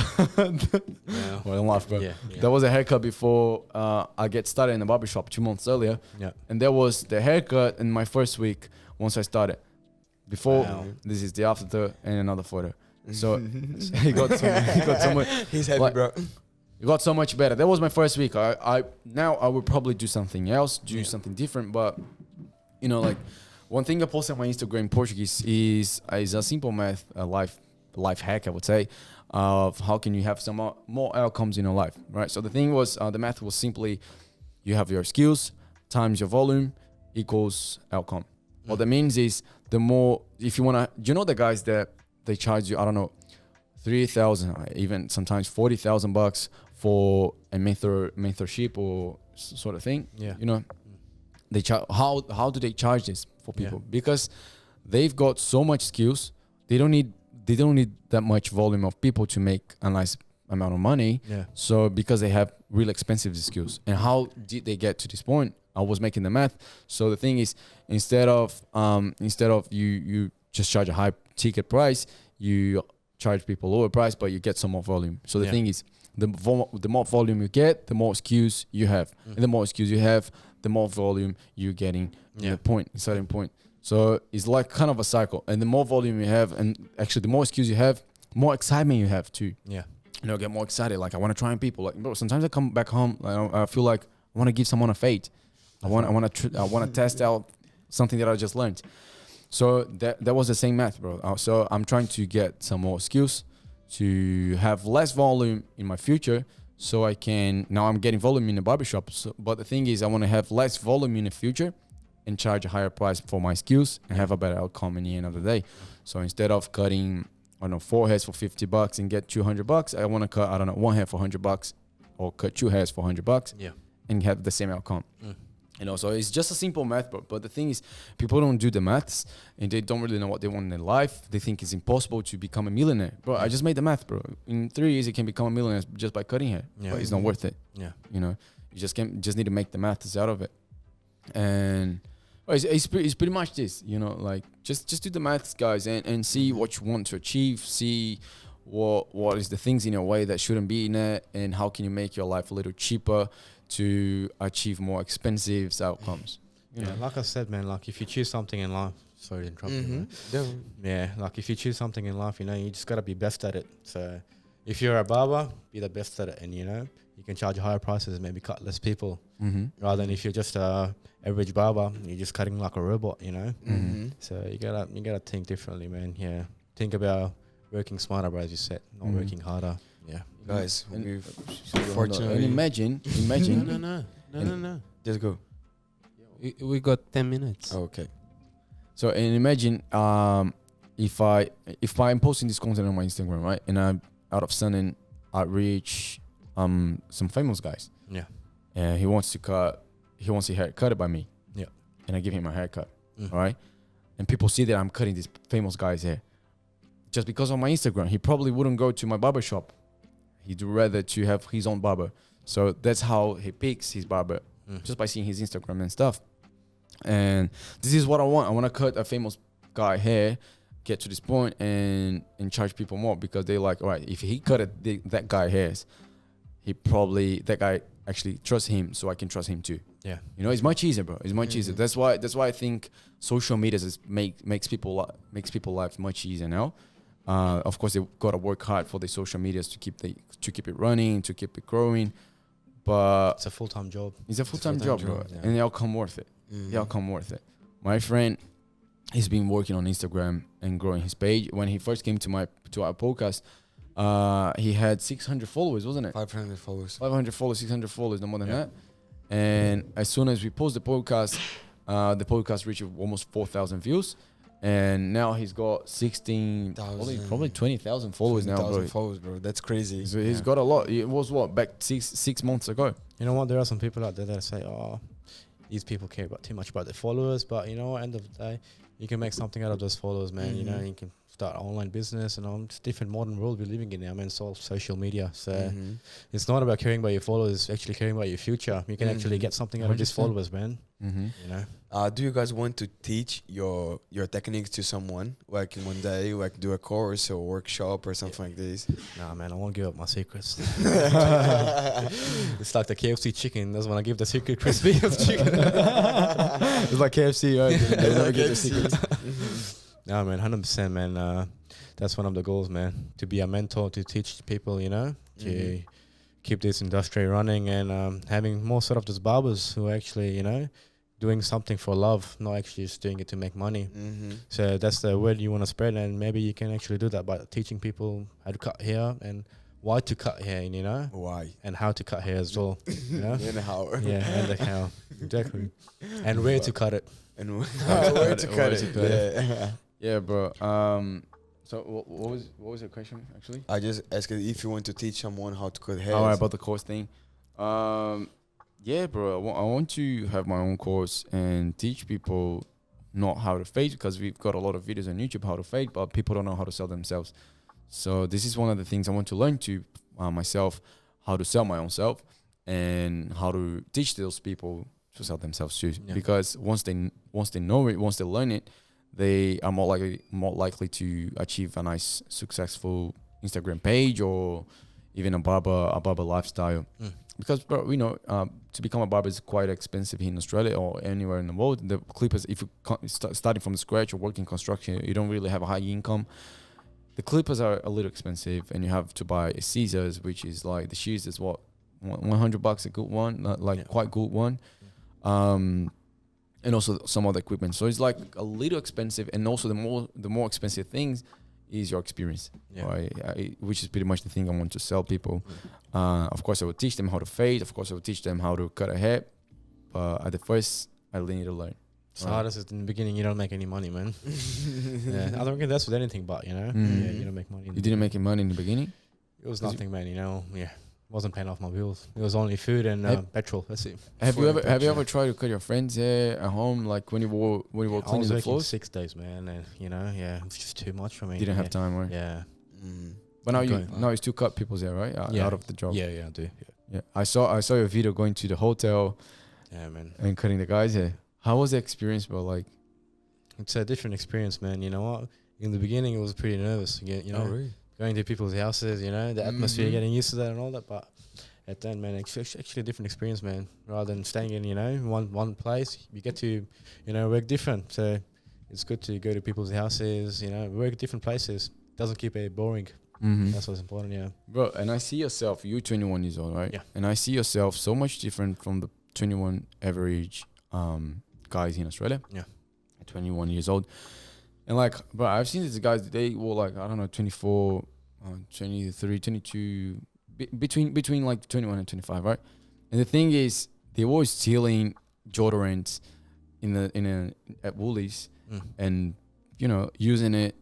well, in life, bro. Yeah. There was a haircut before I get started in the barbershop 2 months earlier. Yeah. And there was the haircut in my first week once I started. Before, this is the after and another photo. So he got so much. He's happy, bro. It got so much better. That was my first week. I now I would probably do something else, something different. But you know, like one thing I posted on my Instagram in Portuguese is a simple math, a life hack, I would say, of how can you have some more outcomes in your life, right? So the thing was, the math was simply, you have your skills times your volume equals outcome. What that means is the more, if you wanna, you know the guys that they charge you, I don't know, 3,000, even sometimes 40,000 bucks for a mentorship or sort of thing. Yeah. You know, they how do they charge this for people? Because they've got so much skills, they don't need that much volume of people to make a nice amount of money. Yeah. So because they have really expensive skills. And how did they get to this point? I was making the math. So the thing is, instead of you just charge a high ticket price, you charge people lower price, but you get some more volume. So the thing is, the more volume you get, the more skills you have. And the more skills you have, the more volume you're getting in a certain point. So it's like kind of a cycle. And the more volume you have, and actually the more skills you have, more excitement you have too. Yeah. You know, get more excited. Like I want to try on people. Like, bro, sometimes I come back home, like, I feel like I want to give someone a fade. I want to test out something that I just learned. So that was the same math, bro. So I'm trying to get some more skills to have less volume in my future. So I can, now I'm getting volume in the barbershop. So, but the thing is, I want to have less volume in the future and charge a higher price for my skills and have a better outcome in the end of the day. So instead of cutting, I don't know, 4 hairs for 50 bucks and get 200 bucks, I want to cut, I don't know, 1 hair for 100 bucks or cut 2 hairs for 100 bucks and have the same outcome. You know, so it's just a simple math, but the thing is, people don't do the maths and they don't really know what they want in their life. They think it's impossible to become a millionaire. Bro, I just made the math, bro. In 3 years, you can become a millionaire just by cutting hair. Yeah. But it's not worth it. Yeah. You know, you just need to make the maths out of it. And it's pretty much this, you know, like just do the maths, guys, and see what you want to achieve. See what is the things in your way that shouldn't be in it, and how can you make your life a little cheaper to achieve more expensive outcomes. You know? Like I said, man, like if you choose something in life, sorry to interrupt you, like if you choose something in life, you know, you just gotta be best at it. So if you're a barber, be the best at it, and you know, you can charge higher prices, maybe cut less people, rather than if you're just a average barber, you're just cutting like a robot, you know. So you gotta think differently, man. Yeah, think about working smarter, bro, as you said, not working harder. Yeah, Guys, and imagine. No. Just go. We got 10 minutes. Okay. So and imagine if I'm posting this content on my Instagram, right, and I'm out of sudden I reach some famous guys. Yeah. And he wants a haircut by me. Yeah. And I give him a haircut. All right. And people see that I'm cutting this famous guy's hair. Just because on my Instagram, he probably wouldn't go to my barber shop. He'd rather to have his own barber. So that's how he picks his barber, just by seeing his Instagram and stuff. And this is what I want. I want to cut a famous guy hair, get to this point and charge people more, because they like, all right, if he cut that guy hairs, that guy actually trusts him, so I can trust him too. Yeah. You know, it's much easier, bro. It's much easier. That's why I think social media makes people life much easier now. Of course, they've got to work hard for the social medias to keep it running, to keep it growing. But it's a full-time job. It's a full-time job, bro. Yeah. And the outcome worth it. The outcome worth it. My friend, he's been working on Instagram and growing his page. When he first came to our podcast, he had 600 followers, wasn't it? 500 followers. 500 followers, 600 followers, no more than that. And as soon as we post the podcast reached almost 4,000 views. And now he's got 16,000, probably 20,000 followers now, bro. Followers, bro. That's crazy. So he's got a lot. It was back six months ago. You know what? There are some people out there that say, "Oh, these people care too much about their followers." But you know, at the end of the day, you can make something out of those followers, man. You know, you can start an online business, and it's a different modern world we're living in now, man. It's all social media. So it's not about caring about your followers, it's actually caring about your future. You can actually get something out of these followers, man. You know. Do you guys want to teach your techniques to someone, like in one day, like do a course or workshop or something like this? Nah, man, I won't give up my secrets. It's like the KFC chicken. That's when I give the secret crispy chicken. It's like KFC, right? They never get the secrets. Nah, man, 100%, man. That's one of the goals, man. To be a mentor, to teach people, you know, to keep this industry running, and having more sort of those barbers who actually, you know, doing something for love, not actually just doing it to make money. So that's the word you want to spread, and maybe you can actually do that by teaching people how to cut hair and why to cut hair, you know, why and how to cut hair as well, you know, and how, and the how, exactly, and where to cut it, and where to cut it. Yeah, bro. So what was your question actually? I just asked if you want to teach someone how to cut hair. Oh, about the course thing. Yeah, bro. I want to have my own course and teach people not how to fade, because we've got a lot of videos on YouTube how to fade, but people don't know how to sell themselves. So this is one of the things I want to learn to myself, how to sell my own self and how to teach those people to sell themselves too. Yeah. Because once they know it, once they learn it, they are more likely to achieve a nice, successful Instagram page or even a barber lifestyle. Because, bro, we know to become a barber is quite expensive here in Australia or anywhere in the world. The clippers, if you starting from scratch or working construction, you don't really have a high income. The clippers are a little expensive, and you have to buy scissors, which is like the shears is what, $100 a good one, quite good one. And also some other equipment. So it's like a little expensive, and also the more expensive things is your experience, right? Which is pretty much the thing I want to sell people. Of course, I will teach them how to fade. Of course, I will teach them how to cut a hair. But at the first, I really need to learn. It's hardest is in the beginning. You don't make any money, man. I don't think that's with anything, but you know, you don't make money. You didn't make any money in the beginning? It was nothing, man. You know, wasn't paying off my bills. It was only food and petrol. That's it. Have you ever tried to cut your friends' hair at home, like when you were cleaning the floors? 6 days, man, and you know, it was just too much for me. Didn't have time, right? Yeah. But now you still cut people's hair, right? Out of the job. Yeah, I do. Yeah. I saw your video going to the hotel. Yeah, man. And cutting the guys' hair. How was the experience, bro? Like, it's a different experience, man. You know what? In the beginning, it was pretty nervous. You know, really? Going to people's houses, you know, the atmosphere, getting used to that and all that. But at the end, man, it's actually a different experience, man. Rather than staying in, you know, one place, you get to, you know, work different. So it's good to go to people's houses, you know, work different places. Doesn't keep it boring. That's what's important, yeah. Bro, and I see yourself, you're 21 years old, right? Yeah. And I see yourself so much different from the 21 average guys in Australia. Yeah. At 21 years old. And like, bro, I've seen these guys, they were like, I don't know, 24, 23, 22, between like 21 and 25, right? And the thing is, they were stealing deodorants at Woolies and, you know, using it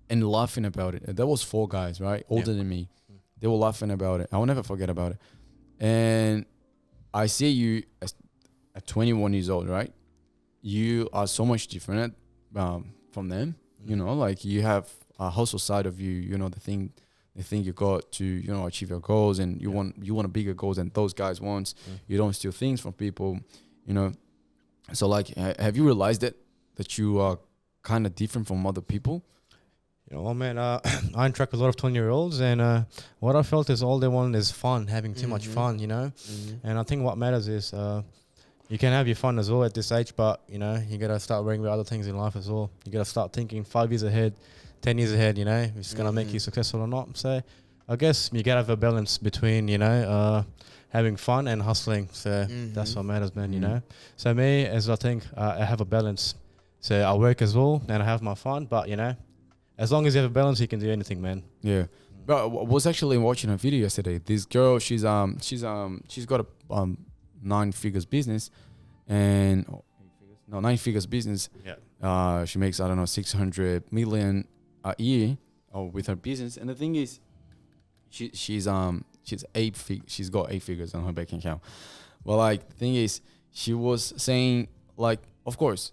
and laughing about it. That was 4 guys, right? Older than me. They were laughing about it. I will never forget about it. And I see you at 21 years old, right? You are so much different from them. You know, like you have a hustle side of you. You know, the thing you got to, you know, achieve your goals, and you want a bigger goals than those guys want. You don't steal things from people, you know. So like, have you realized that you are kind of different from other people? You know, well, man, I interact with a lot of 20-year-olds, and what I felt is all they want is fun, having too much fun, you know. And I think what matters is you can have your fun as well at this age, but, you know, you got to start worrying about other things in life as well. You got to start thinking 5 years ahead, 10 years ahead, you know, if it's going to make you successful or not. So I guess you got to have a balance between, you know, having fun and hustling. So that's what matters, man, you know. So me, as I think, I have a balance. So I work as well, and I have my fun, but, you know, as long as you have a balance, you can do anything, man. Yeah. But I was actually watching a video yesterday. This girl, she's got a 9 figures business, and 9 figures business. Yeah. She makes, I don't know, 600 million a year with her business. And the thing is, she's got 8 figures on her bank account. Well, like, the thing is, she was saying, like, of course,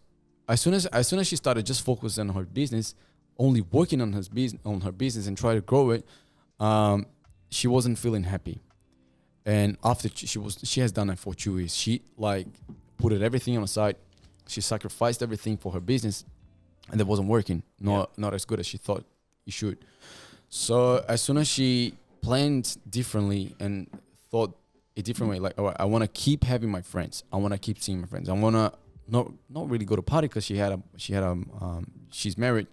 as soon as she started just focusing on her business, only working on her business and try to grow it, she wasn't feeling happy. And after she has done it for 2 years, she like put everything on the side. She sacrificed everything for her business, and it wasn't working. Not as good as she thought it should. So as soon as she planned differently and thought a different way, like, all right, I want to keep having my friends. I want to keep seeing my friends. I want to not really go to party because she's married,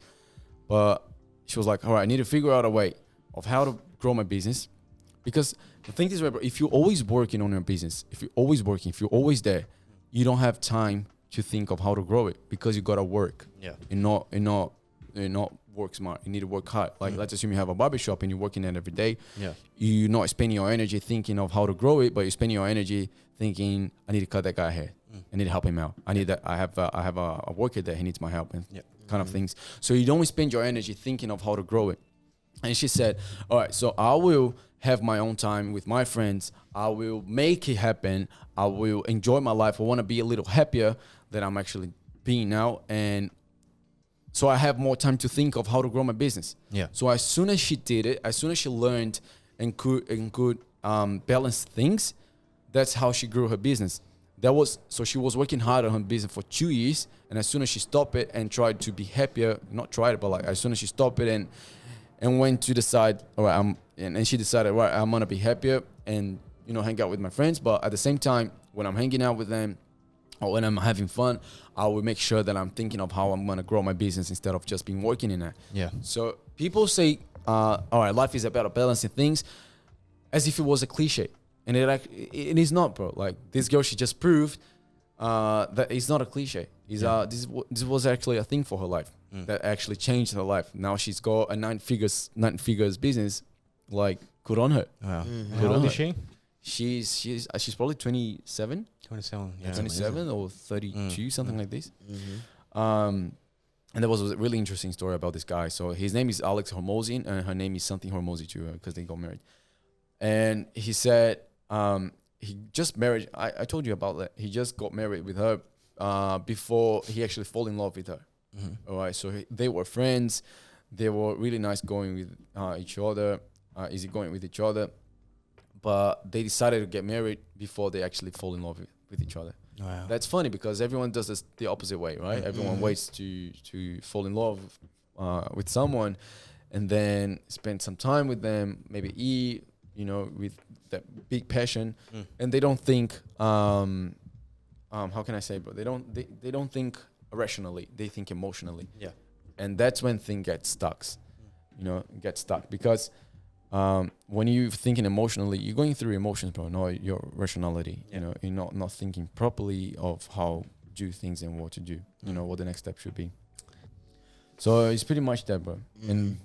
but she was like, all right, I need to figure out a way of how to grow my business. Because the thing is, if you're always working on your business, if you're always there, you don't have time to think of how to grow it because you gotta work. Yeah. And not work smart. You need to work hard. Like let's assume you have a barbershop and you're working there every day. Yeah. You're not spending your energy thinking of how to grow it, but you're spending your energy thinking, I need to cut that guy hair. I need to help him out. I need that. I have a worker there. He needs my help and kind of things. So you don't spend your energy thinking of how to grow it. And she said, all right, so I will have my own time with my friends. I will make it happen. I will enjoy my life. I want to be a little happier than I'm actually being now. And so I have more time to think of how to grow my business. Yeah. So as soon as she did it, as soon as she learned and could balance things, that's how she grew her business. So she was working hard on her business for 2 years. And as soon as she stopped it and tried to be happier, not tried it, but like as soon as she stopped it and went to decide, all right, and she decided, right, I'm gonna be happier and, you know, hang out with my friends. But at the same time, when I'm hanging out with them or when I'm having fun, I will make sure that I'm thinking of how I'm gonna grow my business instead of just being working in it. Yeah. So people say, all right, life is about balancing things as if it was a cliche. And it is not, bro. Like this girl, she just proved that it's not a cliche. This was actually a thing for her life that actually changed her life. Now she's got a nine figures business. Like, good on her. Wow. How old is she? She's probably 27. 27, yeah. 27 or 32, something like this. And there was a really interesting story about this guy. So his name is Alex Hormozy, and her name is something Hormozy too, because they got married. And he said he just married. I told you about that. He just got married with her before he actually fall in love with her. All right. So they were friends. They were really nice going with each other, easygoing with each other. But they decided to get married before they actually fall in love with each other. Wow. That's funny because everyone does this the opposite way, right? Everyone waits to fall in love with someone and then spend some time with them, maybe eat, you know, with that big passion. And they don't think, how can I say, bro? They don't think rationally. They think emotionally. Yeah. And that's when things get stuck, because when you're thinking emotionally, you're going through emotions, bro, not your rationality. Yeah. You know, you're not thinking properly of how to do things and what to do, you know, what the next step should be. So it's pretty much that, bro. And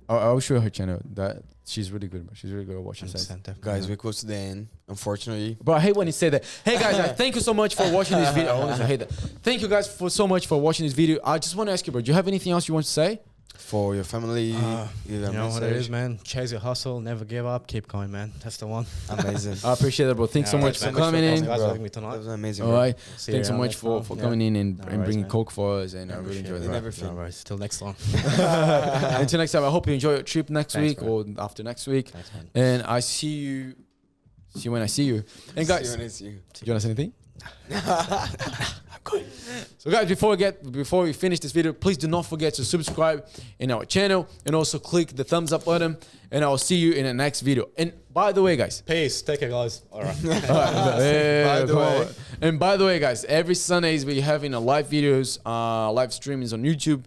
I'll show her channel. That she's really good, bro. She's really good at what she says. Guys, we're close to the end, unfortunately. But I hate when you say that. Hey guys, thank you so much for watching this video. I hate that. Thank you guys so much for watching this video. I just want to ask you, bro, do you have anything else you want to say? For your family, you know what it is, man. Chase your hustle, never give up, keep going, man. That's the one. Amazing. I appreciate it, bro. Thanks so much for coming in. That was amazing. All right. Thanks so much for coming in and bringing Coke for us, and I really enjoyed it. Everything. Till next time. Until next time, I hope you enjoy your trip next week or after next week. Thanks, and I see you when I see you. And guys, do you want to say anything? Good. So guys, before we finish this video, please do not forget to subscribe in our channel and also click the thumbs up button, and I'll see you in the next video. And by the way, guys, peace. Take care, guys. All right. By the way, guys, every Sundays we're having a live videos, live streamings on YouTube.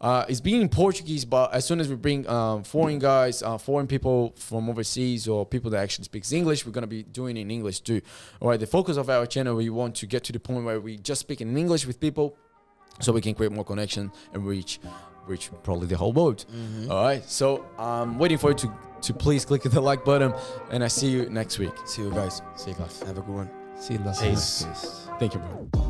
It's being in Portuguese, but as soon as we bring foreign guys, foreign people from overseas or people that actually speak English, we're going to be doing it in English too. All right, the focus of our channel, we want to get to the point where we just speak in English with people so we can create more connection and reach probably the whole world. All right, so I'm waiting for you to please click the like button, and I see you next week. See you guys. See you guys. Have a good one. SeiLá. Peace. Thank you, bro.